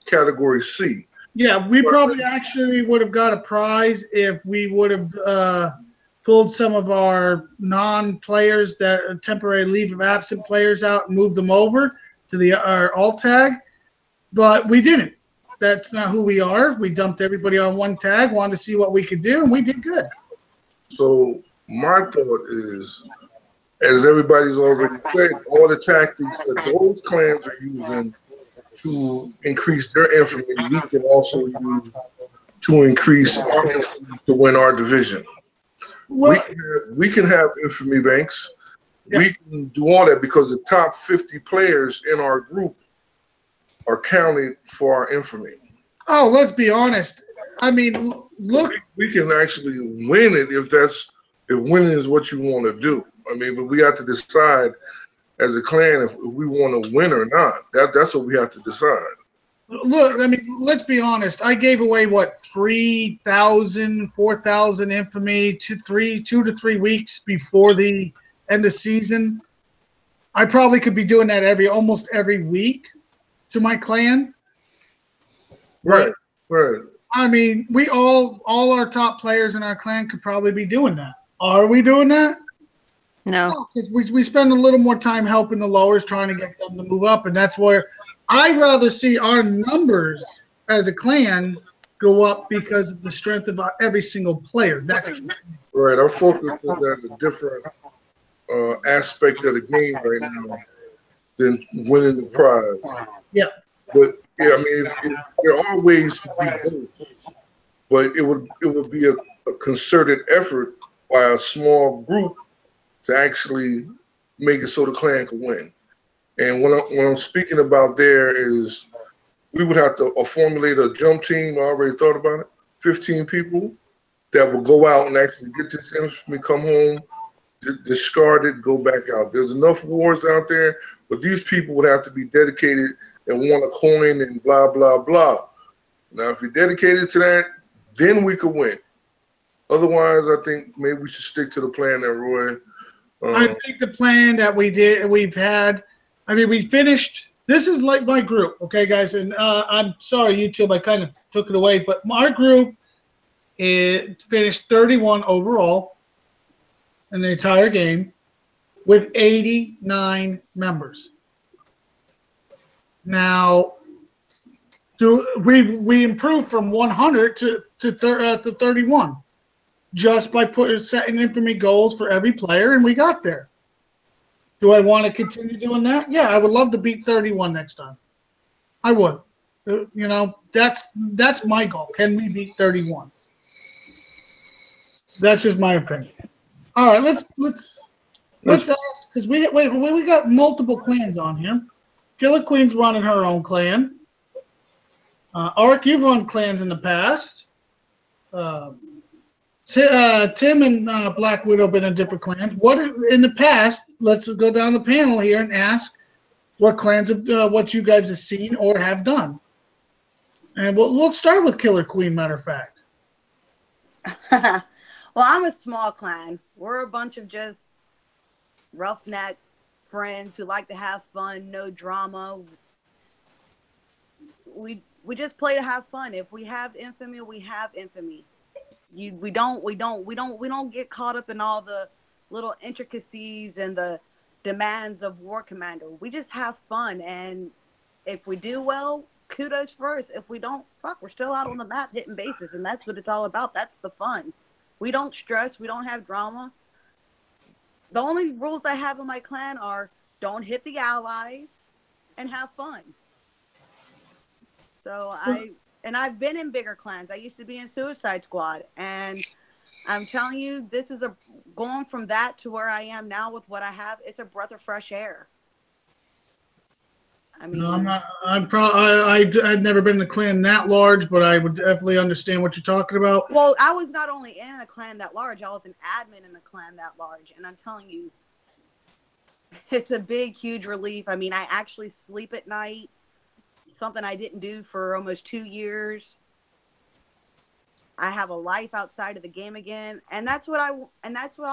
G: category C.
B: Yeah, we probably actually would have got a prize if we would have pulled some of our non-players that are temporary leave of absent players out and moved them over to our alt tag, but we didn't. That's not who we are. We dumped everybody on one tag, wanted to see what we could do, and we did good.
G: So my thought is, as everybody's already said, all the tactics that those clans are using to increase their infamy, we can also use to increase our infamy to win our division.
B: Well,
G: we can have infamy banks.
B: Yeah.
G: We can do all that because the top 50 players in our group are counted for our infamy.
B: Oh, let's be honest. I mean, look.
G: We can actually win it if winning is what you want to do. I mean, but we have to decide as a clan if we want to win or not. That's what we have to decide.
B: Look, I mean, let's be honest. I gave away, 3,000, 4,000 infamy 2 to 3 weeks before the end of season. I probably could be doing that almost every week to my clan.
G: Right.
B: I mean, we all our top players in our clan could probably be doing that. Are we doing that?
C: No.
B: Because we spend a little more time helping the lowers, trying to get them to move up, and that's where I'd rather see our numbers as a clan go up because of the strength of every single player.
G: Right. Our focus is at a different aspect of the game right now than winning the prize.
B: Yeah.
G: But yeah, I mean, if there are ways to be both, but it would be a concerted effort by a small group to actually make it so the clan can win. And what I'm speaking about there is we would have to formulate a jump team. I already thought about it. 15 people that will go out and actually get this infamy, come home, discard it, go back out. There's enough wars out there, but these people would have to be dedicated and want a coin and blah, blah, blah. Now, if you're dedicated to that, then we could win. Otherwise, I think maybe we should stick to the plan that Roy.
B: I think the plan that we've had, I mean, we finished. This is like my group, okay, guys? And I'm sorry, YouTube, I kind of took it away, but our group finished 31 overall in the entire game with 89 members. Now, we improved from 100 to 31 just by setting infamy goals for every player, and we got there. Do I want to continue doing that? Yeah, I would love to beat 31 next time. I would. You know, that's my goal. Can we beat 31? That's just my opinion. All right, let's ask, because we got multiple clans on here. Killer Queen's running her own clan. Ark, you've run clans in the past. Tim and Black Widow been in different clans. What in the past? Let's go down the panel here and ask: what clans have, what you guys have seen or have done. And we'll start with Killer Queen, matter of fact.
I: Well, I'm a small clan. We're a bunch of just roughneck friends who like to have fun, no drama. We just play to have fun. If we have infamy, we have infamy. We don't get caught up in all the little intricacies and the demands of War Commander. We just have fun, and if we do well, kudos for us. If we don't, fuck, we're still out on the map hitting bases, and that's what it's all about. That's the fun. We don't stress. We don't have drama. The only rules I have in my clan are don't hit the allies and have fun. So I've been in bigger clans. I used to be in Suicide Squad, and I'm telling you, this is going from that to where I am now with what I have. It's a breath of fresh air. I mean,
B: no, I'm not. I've never been in a clan that large, but I would definitely understand what you're talking about.
I: Well, I was not only in a clan that large, I was an admin in a clan that large, and I'm telling you, it's a big, huge relief. I mean, I actually sleep at night, something I didn't do for almost 2 years. I have a life outside of the game again, and that's what all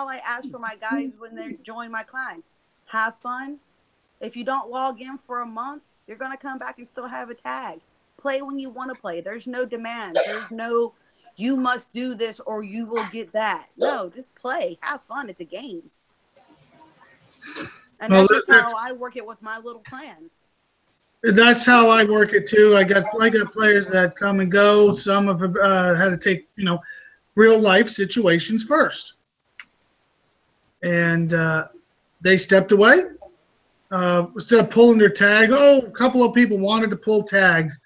I: I ask for my guys when they join my clan. Have fun. If you don't log in for a month, you're gonna come back and still have a tag. Play when you want to play. There's no demand. There's no you must do this or you will get that. No, just play. Have fun. It's a game. And that's just how I work it with my little clan.
B: That's how I work it too. I got players that come and go. Some have had to take real life situations first, and they stepped away instead of pulling their tag. Oh, a couple of people wanted to pull tags.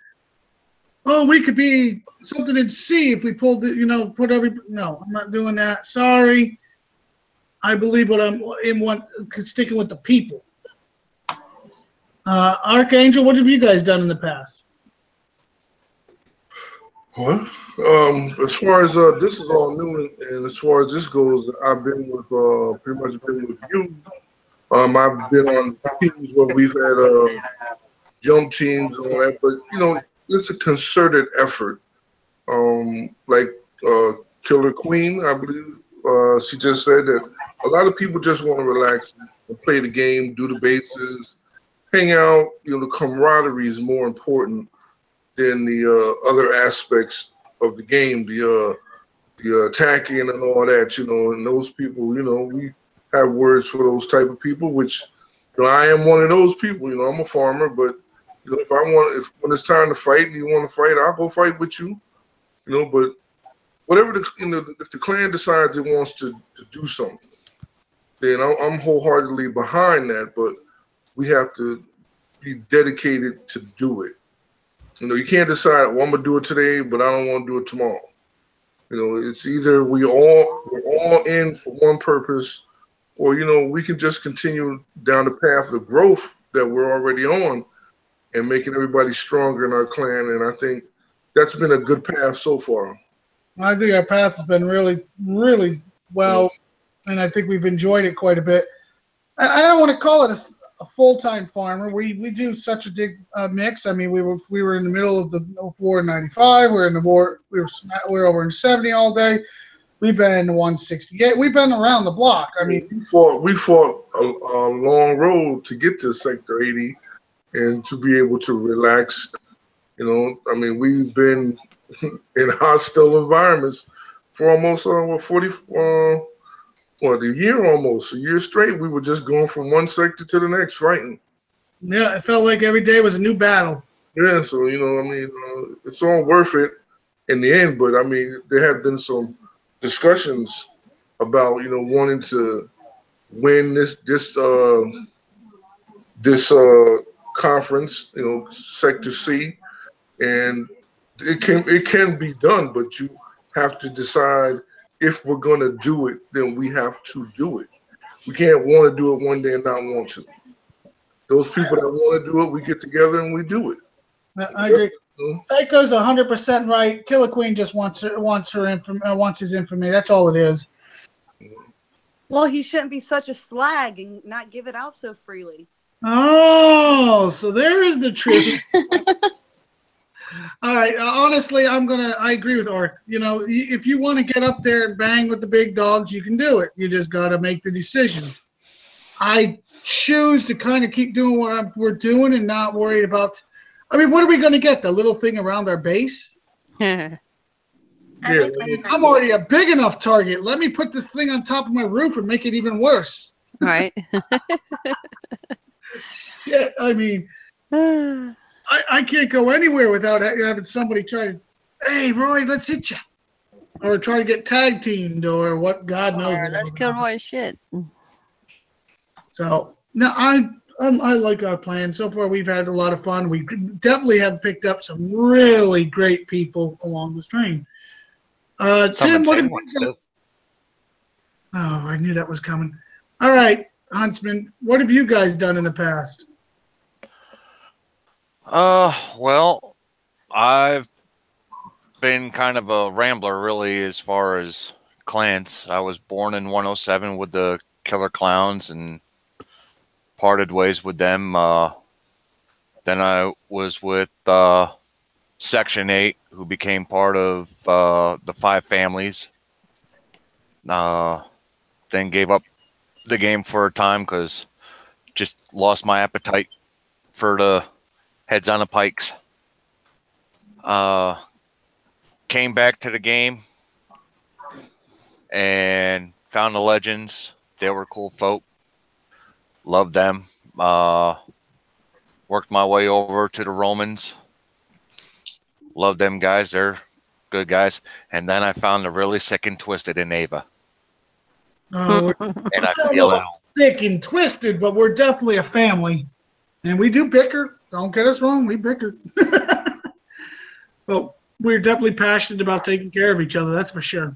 B: Oh, we could be something in C if we pulled the No, I'm not doing that. Sorry, I believe sticking with the people. Archangel, what have you guys done in the past?
G: Well, as far as this is all new, and as far as this goes, I've been with pretty much been with you. I've been on teams where we've had jump teams and all that, but it's a concerted effort. Like Killer Queen, I believe she just said that a lot of people just want to relax and play the game, do the bases, hang out. The camaraderie is more important than the other aspects of the game, the attacking and all that. And those people, we have words for those type of people, which I am one of those people. I'm a farmer, but when it's time to fight and you want to fight, I'll go fight with you. But whatever if the clan decides it wants to do something, then I'm wholeheartedly behind that. But we have to be dedicated to do it. You can't decide, well, I'm gonna do it today, but I don't want to do it tomorrow. It's either we're all in for one purpose, or we can just continue down the path of growth that we're already on, and making everybody stronger in our clan. And I think that's been a good path so far.
B: I think our path has been really, really well, and I think we've enjoyed it quite a bit. I don't want to call it a full-time farmer. We do such a big mix. I mean, we were in the middle of the war in '95. We're in the war. We were over in '70 all day. We've been in 168. We've been around the block. I mean,
G: we fought a long road to get to Sector 80 and to be able to relax. I mean, we've been in hostile environments for almost a year straight. We were just going from one sector to the next, fighting.
B: Yeah, it felt like every day was a new battle.
G: Yeah, so it's all worth it in the end. But I mean, there have been some discussions about wanting to win this conference, Sector C, and it can be done, but you have to decide if we're going to do it, then we have to do it. We can't want to do it one day and not want to. Those people that want to do it, we get together and we do it.
B: I agree. Tycho's 100% right. Killer Queen just wants his infamy. That's all it is.
I: Well, he shouldn't be such a slag and not give it out so freely.
B: Oh, so there's the truth. All right. Honestly, I agree with Art. You know, if you want to get up there and bang with the big dogs, you can do it. You just got to make the decision. I choose to kind of keep doing what we're doing and not worried about. I mean, what are we going to get? The little thing around our base? I'm already a big enough target. Let me put this thing on top of my roof and make it even worse.
C: Right.
B: Yeah, I mean, I can't go anywhere without having somebody try to, hey, Roy, let's hit you. Or try to get tag teamed or what God knows.
C: Or let's kill Roy shit.
B: So, no, I like our plan. So far, we've had a lot of fun. We definitely have picked up some really great people along this train. Tim, what have you done? Oh, I knew that was coming. All right, Huntsman, what have you guys done in the past?
E: Well, I've been kind of a rambler, really, as far as clans. I was born in 107 with the Killer Clowns and parted ways with them. Then I was with Section 8, who became part of the Five Families. Then gave up the game for a time because just lost my appetite for the heads on the pikes. Came back to the game and found the Legends. They were cool folk. Loved them. Worked my way over to the Romans. Love them guys. They're good guys. And then I found the really sick and twisted in Ava.
B: And
E: I feel it.
B: Sick and twisted, but we're definitely a family. And we do bicker. Don't get us wrong. We bicker. But we're definitely passionate about taking care of each other. That's for sure.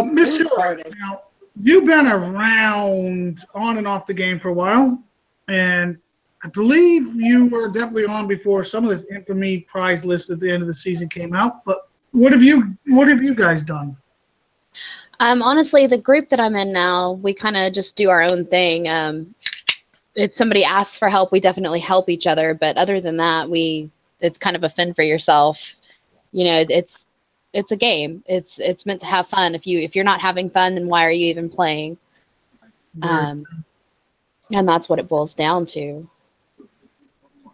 B: Miss Hill, now, you've been around on and off the game for a while. And I believe you were definitely on before some of this infamy prize list at the end of the season came out. But what have you guys done?
F: Honestly, the group that I'm in now, we kind of just do our own thing. If somebody asks for help, we definitely help each other. But other than that, it's kind of a fend for yourself. You know, it's a game. It's meant to have fun. If you're not having fun, then why are you even playing? And that's what it boils down to.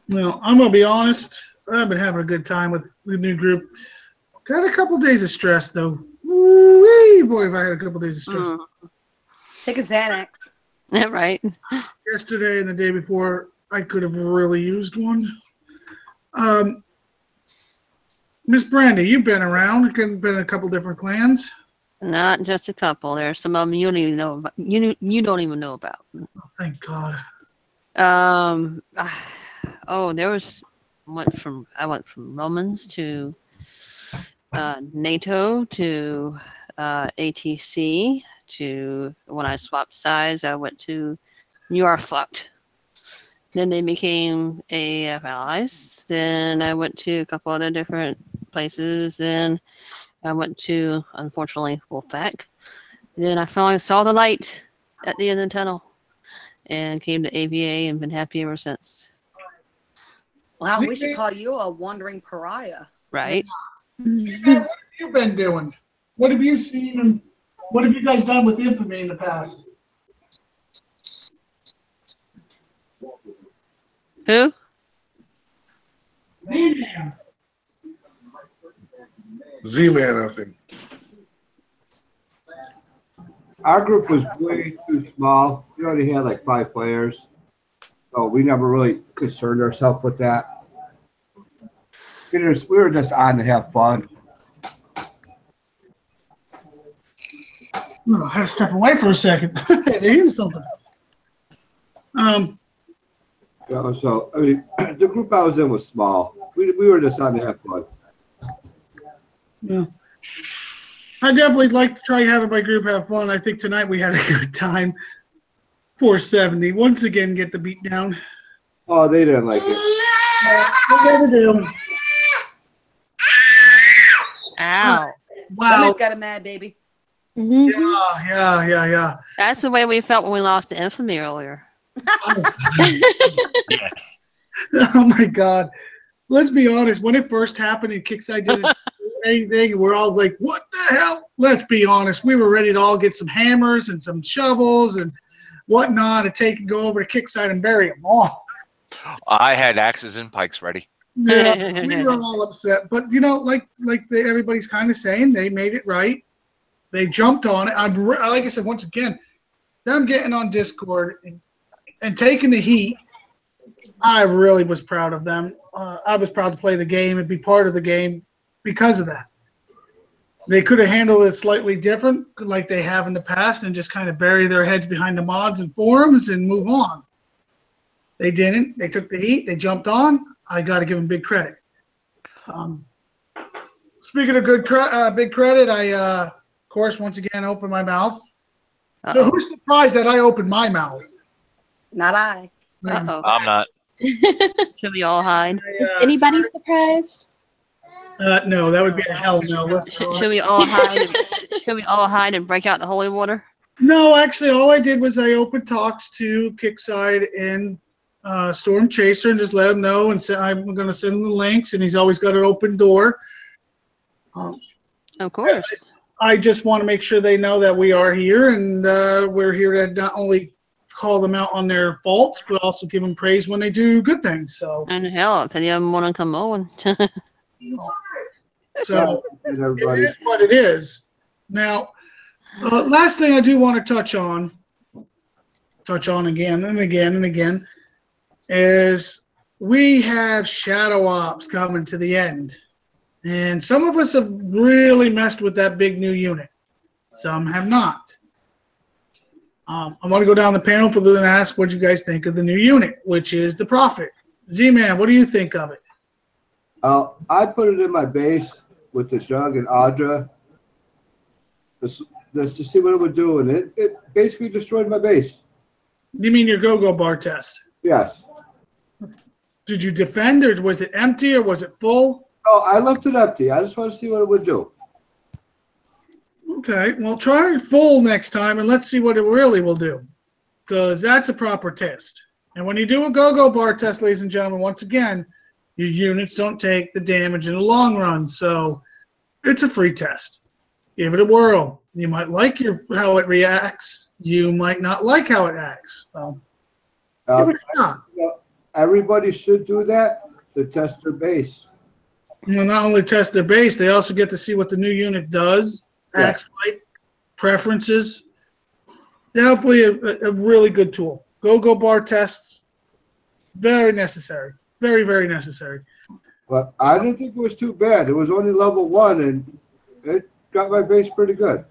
B: Well, I'm gonna be honest. I've been having a good time with the new group. Got a couple days of stress though. Woo-wee, boy, if I had a couple days of stress.
I: Take a Xanax.
C: Yeah, right.
B: Yesterday and the day before, I could have really used one. Miss Brandy, you've been around. You've been in a couple different clans.
C: Not just a couple. There's some of them you don't even know about. You don't even know about.
B: Oh, thank God.
C: There was I went from Romans to NATO to ATC to when I swapped sides, I went to You Are Fucked. Then they became AAF allies. Then I went to a couple other different places. Then I went to, unfortunately, Wolfpack. Then I finally saw the light at the end of the tunnel and came to AVA and been happy ever since.
I: Wow, we should call you a wandering pariah.
C: Right?
B: What have you been doing? What have you seen and what have you guys done with Infamy in the past?
C: Who?
B: Z-Man.
G: Z-Man, I think.
J: Our group was way too small. We already had like 5 players. So we never really concerned ourselves with that. We were just on to have fun.
B: I had to step away for a second. to hear something.
J: So, I mean, the group I was in was small. We were just on to have fun.
B: Yeah. I definitely like to try having my group have fun. I think tonight we had a good time. 470. Once again, get the beat down.
J: Oh, they didn't like it.
B: They never do.
C: Ow.
B: Wow.
I: Somebody's got a mad baby.
B: Yeah.
C: That's the way we felt when we lost to Infamy earlier.
E: Yes.
B: Oh my God. Let's be honest. When it first happened and Kickside didn't do anything, we're all like, what the hell? Let's be honest. We were ready to all get some hammers and some shovels and whatnot to take and go over to Kickside and bury them all.
E: I had axes and pikes ready.
B: Yeah, we were all upset. But, you know, everybody's kind of saying, they made it right. They jumped on it. Like I said, once again, them getting on Discord and taking the heat, I really was proud of them. I was proud to play the game and be part of the game because of that. They could have handled it slightly different, like they have in the past, and just kind of bury their heads behind the mods and forums and move on. They didn't. They took the heat. They jumped on. I got to give them big credit. Speaking of big credit, I, of course, once again, opened my mouth. So who's surprised that I opened my mouth?
I: Not I.
E: I'm not.
C: Should we all hide?
F: Is anybody surprised?
B: No, that would be a hell no.
C: Should we all hide? Should we all hide and break out the holy water?
B: No, actually, all I did was I opened talks to Kickside and Storm Chaser and just let him know and said I'm going to send him the links, and he's always got an open door.
C: Of course.
B: I just want to make sure they know that we are here, and we're here to not only call them out on their faults, but also give them praise when they do good things. So.
C: And hell, if any of them want to come on.
B: So it is what it is. Now, last thing I do want to touch on again and again and again, is we have Shadow Ops coming to the end. And some of us have really messed with that big new unit. Some have not. I want to go down the panel for and ask what you guys think of the new unit, which is the Prophet. Z-Man, what do you think of it?
J: I put it in my base with the Jug and Audra just to see what it would do, and it basically destroyed my base.
B: You mean your go-go bar test?
J: Yes.
B: Did you defend, or was it empty, or was it full?
J: Oh, I left it empty. I just want to see what it would do.
B: Okay, well, try it full next time, and let's see what it really will do, because that's a proper test. And when you do a go-go bar test, ladies and gentlemen, once again, your units don't take the damage in the long run, so it's a free test. Give it a whirl. You might like how it reacts. You might not like how it acts. So, give it a shot.
J: Everybody should do that to test their base.
B: Not only test their base, they also get to see what the new unit does, acts like, preferences. Definitely a really good tool. Go-go bar tests, very necessary. Very, very necessary.
J: But I didn't think it was too bad. It was only level 1, and it got my base pretty good.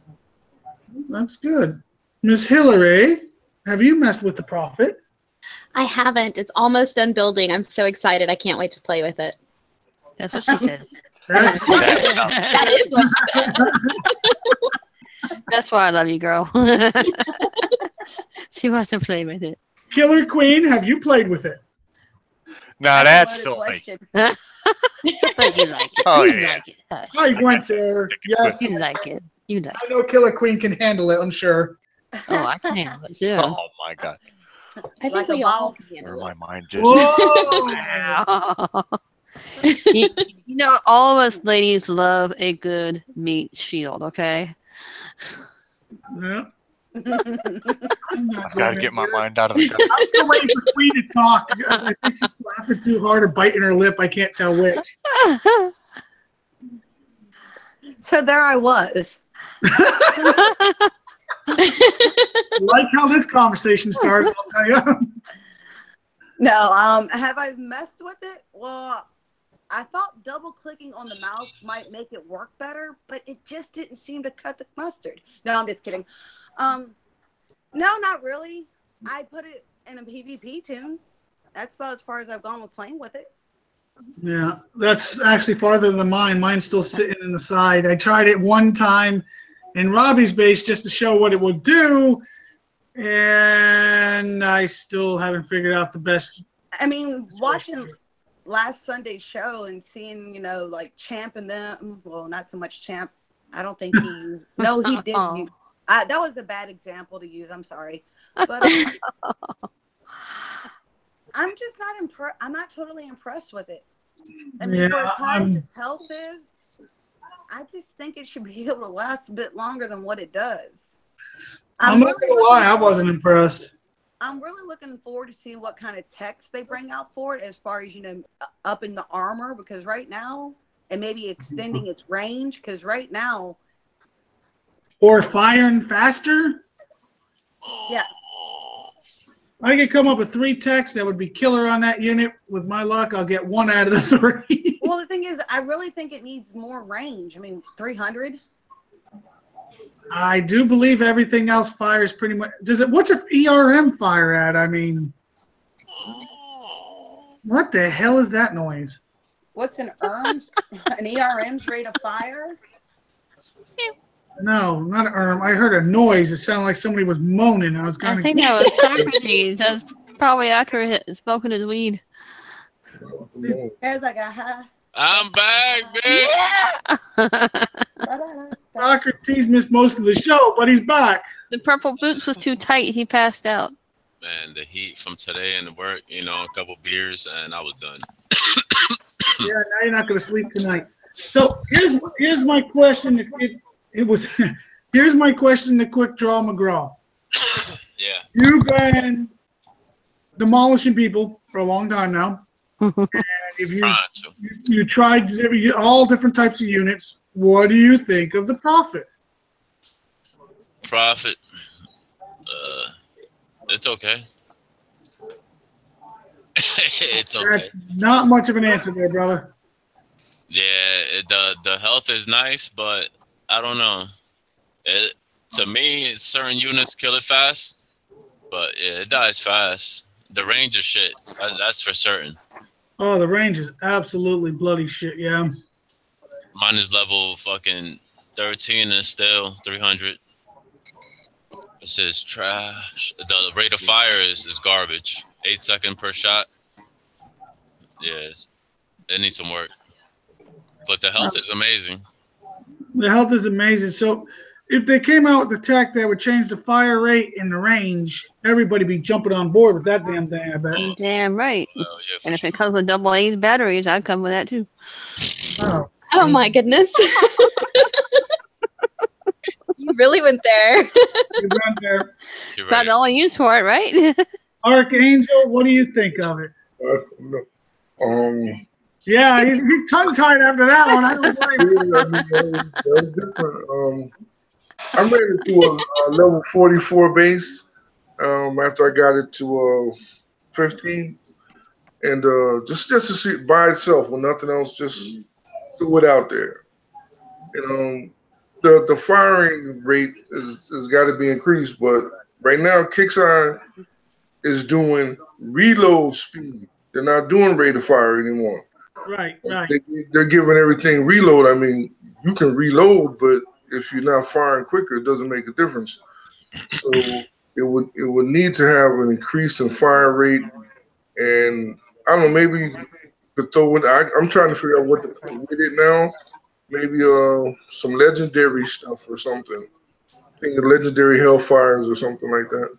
B: That's good. Miss Hillary, have you messed with the Prophet?
F: I haven't. It's almost done building. I'm so excited. I can't wait to play with it.
C: That's what she said.
F: That is what she said.
C: That's why I love you, girl. She wants to play with it.
B: Killer Queen, have you played with it?
E: Now that's filthy.
C: But you like it.
E: Oh,
C: you
E: yeah.
C: like it. Hush.
B: I went there. Yes.
C: You like it. You like
B: I know Killer Queen can handle it, I'm sure.
C: it. Oh, I can handle it too.
E: Oh my god.
F: I think
I: Like a
F: we all
I: ball.
F: can
E: Where
F: handle
E: my
F: it.
E: mind just
B: Whoa!
C: you know, all of us ladies love a good meat shield, okay?
B: Yeah.
E: I've got to get my mind out of the
B: I'm still waiting for Queen to talk. I think she's laughing too hard or biting her lip. I can't tell which.
I: So there I was.
B: Like how this conversation started, I'll tell you.
I: No, have I messed with it? Well, I thought double clicking on the mouse might make it work better, but it just didn't seem to cut the mustard. No, I'm just kidding. No, not really. I put it in a PvP tune. That's about as far as I've gone with playing with it.
B: Yeah, that's actually farther than mine. Mine's still sitting in the side. I tried it one time in Robbie's base just to show what it would do, and I still haven't figured out the best.
I: I mean, watching last Sunday's show and seeing, you know, like Champ and them, well, not so much Champ. I don't think he, no, he didn't. That was a bad example to use. I'm sorry. But I'm just not impressed. I'm not totally impressed with it. I mean,
B: Yeah,
I: for as high as its health is, I just think it should be able to last a bit longer than what it does.
B: I'm not gonna lie, I wasn't impressed.
I: I'm really looking forward to seeing what kind of text they bring out for it, as far as, you know, upping the armor, because right now, and maybe extending its range, because right now,
B: Or firing faster.
I: yeah.
B: I could come up with 3 techs that would be killer on that unit. With my luck, I'll get 1 out of the 3.
I: Well, the thing is, I really think it needs more range. I mean, 300.
B: I do believe everything else fires pretty much. Does it? What's an ERM fire at? I mean, what the hell is that noise?
I: What's an ERM's rate of fire?
B: No, not an ERM. I heard a noise. It sounded like somebody was moaning. I was kind
C: I
B: of.
C: think that was Socrates. That was probably after he smoking his weed.
I: It's like a high.
L: I'm back, bitch.
B: Socrates missed most of the show, but he's back.
C: The purple boots was too tight. He passed out.
L: Man, the heat from today and the work, you know, a couple beers, and I was done.
B: Yeah, now you're not going to sleep tonight. So here's my question. It was here's my question to Quick Draw McGraw.
L: Yeah.
B: You've been demolishing people for a long time now, and if you tried all different types of units, what do you think of the profit?
L: Profit. It's okay. It's okay.
B: That's not much of an answer there, brother.
L: Yeah, the health is nice, but I don't know. To me, certain units kill it fast, but yeah, it dies fast. The range is shit. That's for certain.
B: Oh, the range is absolutely bloody shit, yeah.
L: Mine is level fucking 13 and still 300. It's just trash. The rate of fire is garbage. 8 seconds per shot. Yes, it needs some work. But the health is amazing.
B: The health is amazing. So if they came out with the tech that would change the fire rate and the range, everybody be jumping on board with that damn thing, I bet.
C: Damn right. And if it comes with AA batteries, I'd come with that too.
F: Oh my goodness. You really went there.
B: You went there.
C: Got the only use for it, right?
B: Archangel, what do you think of it? Yeah, he's tongue-tied after that one. I was like,
G: that was different. I made it to a level 44 base after I got it to 15, and just to see it by itself with nothing else, just threw it out there. You know, the firing rate has got to be increased, but right now Kickstarter is doing reload speed. They're not doing rate of fire anymore.
B: Right.
G: They're giving everything reload. I mean, you can reload, but if you're not firing quicker, it doesn't make a difference. So it would need to have an increase in fire rate, and I don't know, maybe you could throw in. I'm trying to figure out what to put with it now. Maybe some legendary stuff or something. I think legendary hellfires or something like that.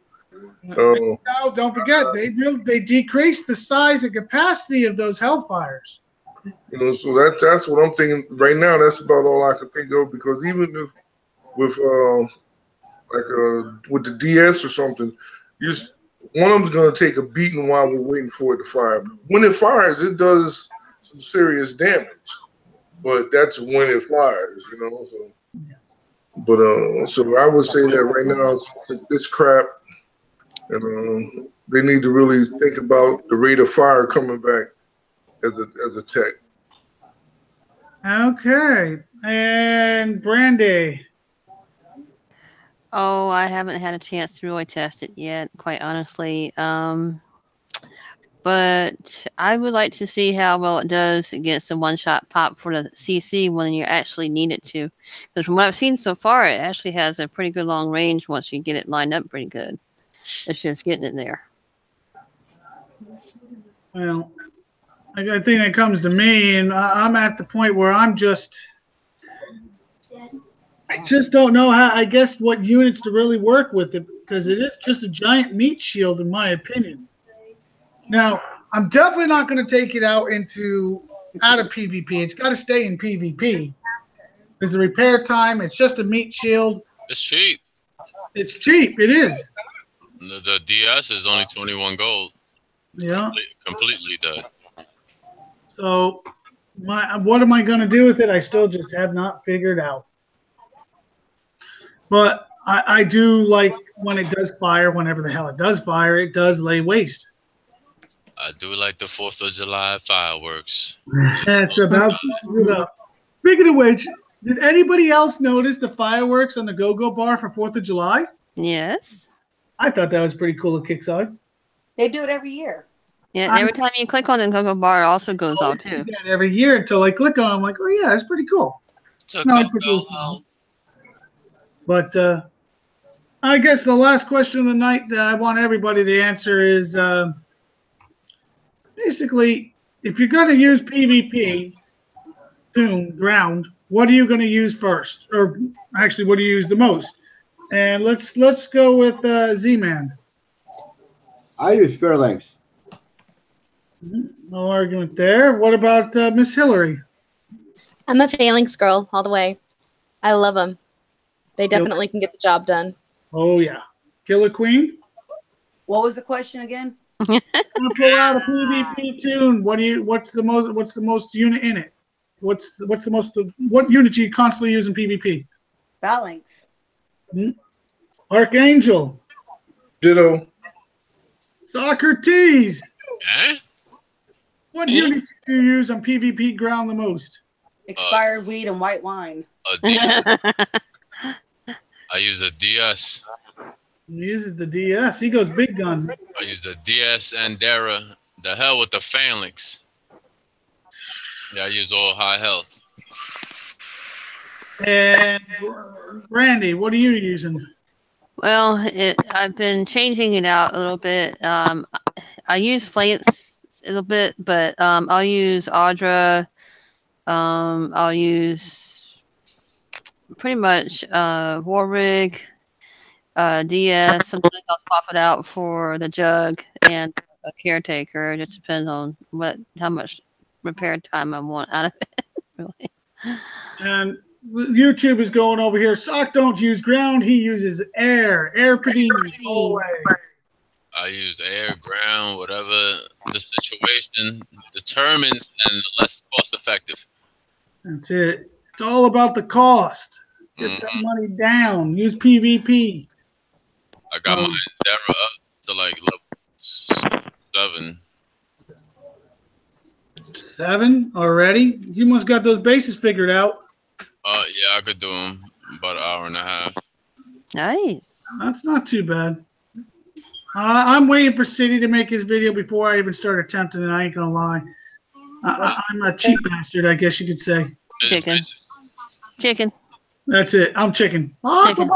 B: No, don't forget they decreased the size and capacity of those hellfires.
G: You know, so that's what I'm thinking right now. That's about all I can think of, because even if with with the DS or something, one of them's gonna take a beating while we're waiting for it to fire. When it fires, it does some serious damage, but that's when it fires, you know. So, but so I would say that right now it's crap, and they need to really think about the rate of fire coming back as a tech.
B: Okay, and Brandy.
C: Oh, I haven't had a chance to really test it yet, quite honestly. But I would like to see how well it does against the one-shot pop for the CC when you actually need it to. Because from what I've seen so far, it actually has a pretty good long range once you get it lined up pretty good. It's just getting it there.
B: Well, I think it comes to me, and I'm at the point where I just don't know how, I guess, what units to really work with it, because it is just a giant meat shield, in my opinion. Now, I'm definitely not going to take it out of PvP. It's got to stay in PvP. Because the repair time, it's just a meat shield.
L: It's cheap.
B: It's cheap. It is.
L: The DS is only 21 gold.
B: Yeah.
L: Completely dead.
B: So, what am I going to do with it? I still just have not figured out. But I do like when it does fire, whenever the hell it does fire, it does lay waste.
L: I do like the 4th of July fireworks.
B: That's about sums it up. Speaking of which, did anybody else notice the fireworks on the Go-Go bar for 4th of July?
C: Yes.
B: I thought that was pretty cool at Kickside.
I: They do it every year.
C: Yeah, every time you click on the Go-Go bar, it also goes out too.
B: Every year until I click on it, I'm like, oh yeah, that's pretty cool.
L: So
B: But I guess the last question of the night that I want everybody to answer is basically, if you're going to use PvP, ground, what are you going to use first? Or actually, what do you use the most? And let's go with Z-Man.
J: I use Fairlinks.
B: No argument there. What about Miss Hillary?
F: I'm a Phalanx girl all the way. I love them. They definitely can get the job done.
B: Oh yeah, Killer Queen.
I: What was the question again?
B: I'm gonna pull out a PvP tune. What's the most unit in it? What unit do you constantly use in PvP?
I: Phalanx.
B: Archangel.
G: Ditto.
B: Socrates.
L: Eh?
B: What unit do you use on PvP ground the most?
I: Expired weed and white wine.
L: I use a DS.
B: He uses the DS. He goes big gun.
L: I use a DS Andera. The hell with the Phalanx. Yeah, I use all high health.
B: And Randy, what are you using?
C: Well, I've been changing it out a little bit. I use Flates a little bit, but I'll use Audra. I'll use pretty much Warrig, DS. Sometimes I'll swap it out for the Jug and a Caretaker. It just depends on how much repair time I want out of it. Really.
B: And YouTube is going over here. Sock don't use ground. He uses air. Air Padini. Always.
L: I use air, ground, whatever the situation determines, and less cost effective.
B: That's it. It's all about the cost. Get that money down. Use PvP.
L: I got my Endeavor up to like level 7.
B: 7 already? You must got those bases figured out.
L: Yeah, I could do them about an hour and a half.
C: Nice.
B: That's not too bad. I'm waiting for City to make his video before I even start attempting it. I ain't gonna lie. I'm a cheap bastard, I guess you could say.
C: Chicken.
B: That's it. I'm chicken.
C: Chicken. We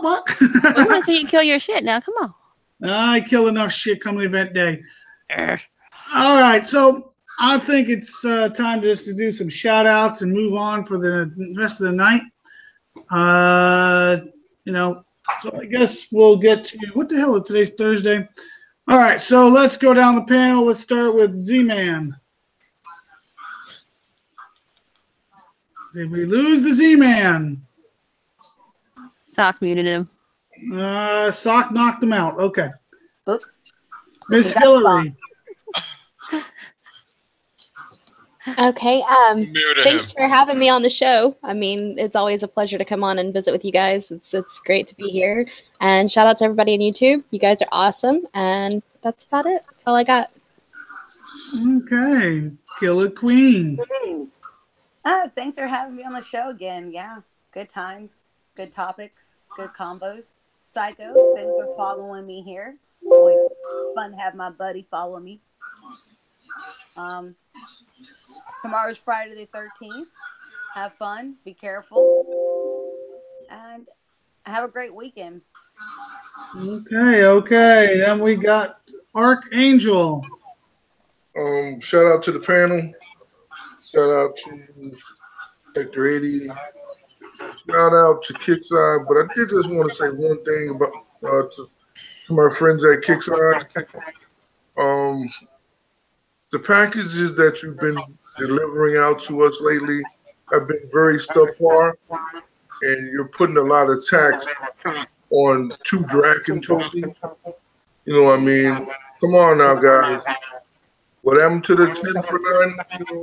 C: want to see you kill your shit now. Come on.
B: I kill enough shit coming event day. All right, so I think it's time just to do some shout outs and move on for the rest of the night. So I guess we'll get to what the hell is today's Thursday. All right, so let's go down the panel. Let's start with Z-Man. Did we lose the Z-Man?
C: Sock muted him.
B: Sock knocked him out. Okay.
I: Oops.
B: Miss Hillary.
F: Okay. Thanks for having me on the show. I mean, it's always a pleasure to come on and visit with you guys. It's great to be here. And shout out to everybody on YouTube. You guys are awesome. And that's about it. That's all I got.
B: Okay. Killer Queen.
I: Thanks for having me on the show again. Yeah. Good times, good topics, good combos. Psycho, thanks for following me here. Always fun to have my buddy follow me. Tomorrow's Friday the 13th. Have fun, be careful, and have a great weekend.
B: Okay. Then we got Archangel.
G: Shout out to the panel. Shout out to Hector 80. Shout out to Kickside. But I did just want to say one thing about to my friends at Kickside. The packages that you've been delivering out to us lately have been very subpar, and you're putting a lot of tax on 2 Draken trophies. You know what I mean? Come on now, guys. What happened to the 10 for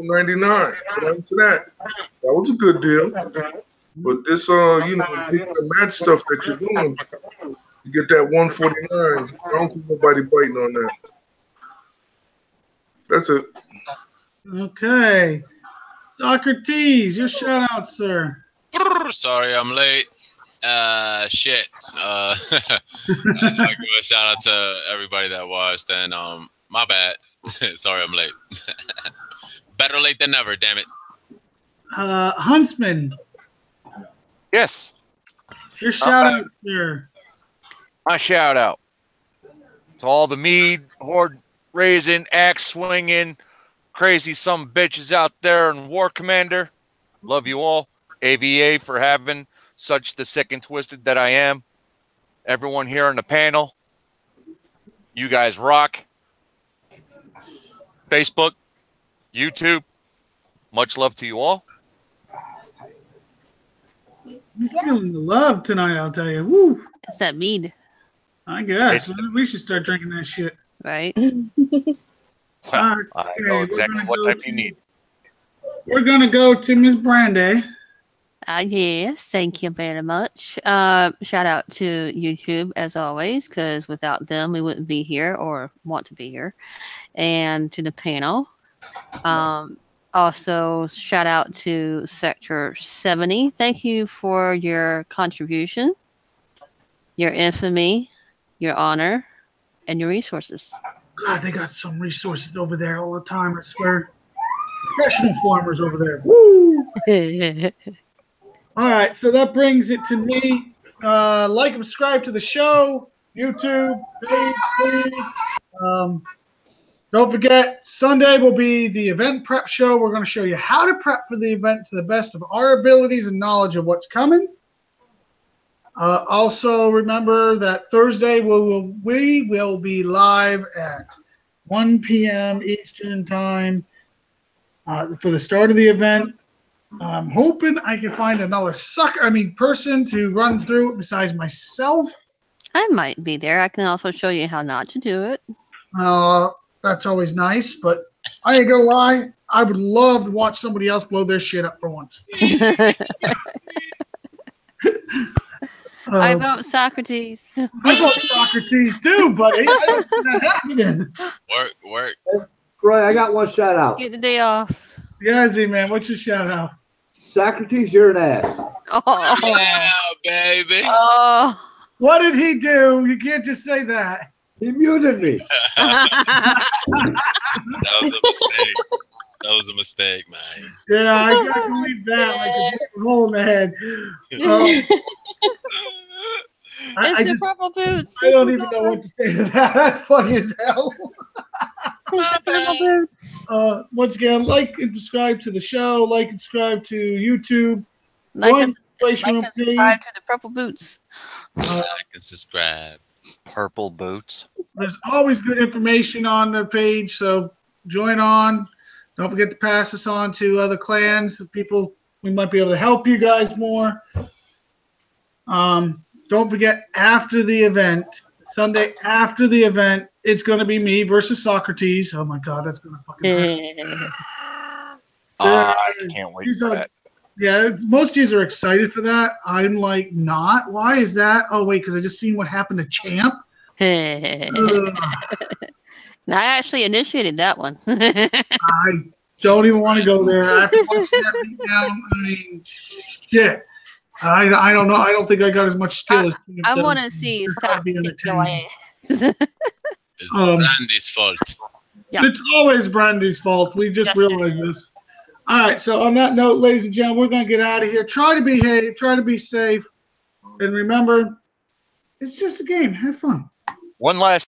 G: 99? What happened to that? That was a good deal. But this, the match stuff that you're doing, you get that 149. I don't think nobody biting on that. That's it.
B: Okay. Socrates, your shout out, sir.
L: Sorry, I'm late. Shit. I just want to give a shout out to everybody that watched, and my bad. Sorry, I'm late. Better late than never, damn it.
B: Huntsman.
E: Yes.
B: Your shout out, sir.
E: My shout out to all the mead horde raising, axe swinging, crazy some bitches out there in War Commander. Love you all. AVA for having such the sick and twisted that I am. Everyone here on the panel, you guys rock. Facebook, YouTube, much love to you all.
B: He's feeling the love tonight, I'll tell you. Woo.
C: What's that mean?
B: I guess. We should start drinking that shit.
C: Right?
E: I know exactly what type you need.
B: We're going to go to Miss Brandy.
C: Yes, thank you very much. Shout out to YouTube, as always, because without them, we wouldn't be here or want to be here. And to the panel. Also, shout out to Sector 70. Thank you for your contribution, your infamy, your honor, and your resources.
B: God, they got some resources over there all the time, I swear. Professional farmers over there. Woo! All right, so that brings it to me. Like and subscribe to the show, YouTube, page, please. Don't forget, Sunday will be the event prep show. We're going to show you how to prep for the event to the best of our abilities and knowledge of what's coming. Also, remember that Thursday we will be live at 1 p.m. Eastern Time for the start of the event. I'm hoping I can find another person to run through it besides myself.
C: I might be there. I can also show you how not to do it.
B: That's always nice, but I ain't gonna lie, I would love to watch somebody else blow their shit up for once.
C: I vote Socrates.
B: I vote Socrates too, buddy. I don't see that happening.
L: Work.
J: Roy, I got one shout out.
C: Get the day off.
B: Yeah, Z-Man, what's your shout out?
J: Socrates, you're an ass.
C: Oh,
L: yeah, baby.
C: Oh.
B: What did he do? You can't just say that.
J: He muted me.
L: That was a mistake, man.
B: Yeah, I gotta believe that. Like a hole in the head.
C: It's the purple boots.
B: I don't even know what to say to that. That's funny as hell.
C: It's the purple boots.
B: Once again, like and subscribe to the show. Like and subscribe to YouTube.
C: Like and subscribe to the purple boots.
L: Like and subscribe.
E: Purple boots.
B: There's always good information on the page, so join on. Don't forget to pass this on to other clans, people. We might be able to help you guys more. Don't forget, after the event, Sunday after the event, it's going to be me versus Socrates. Oh my God, that's going to fucking hurt.
E: I can't wait for that.
B: Yeah, most of you are excited for that. I'm like, not. Why is that? Oh, wait, because I just seen what happened to Champ.
C: I actually initiated that one.
B: I don't even want to go there. After watching that beatdown, I mean, shit. I don't know. I don't think I got as much skill as Champ
C: I
B: does.
C: want to see
B: It's
L: Brandy's fault.
C: Yeah.
B: It's always Brandy's fault. We just realized this. All right, so on that note, ladies and gentlemen, we're going to get out of here. Try to behave, try to be safe, and remember, it's just a game. Have fun.
E: One last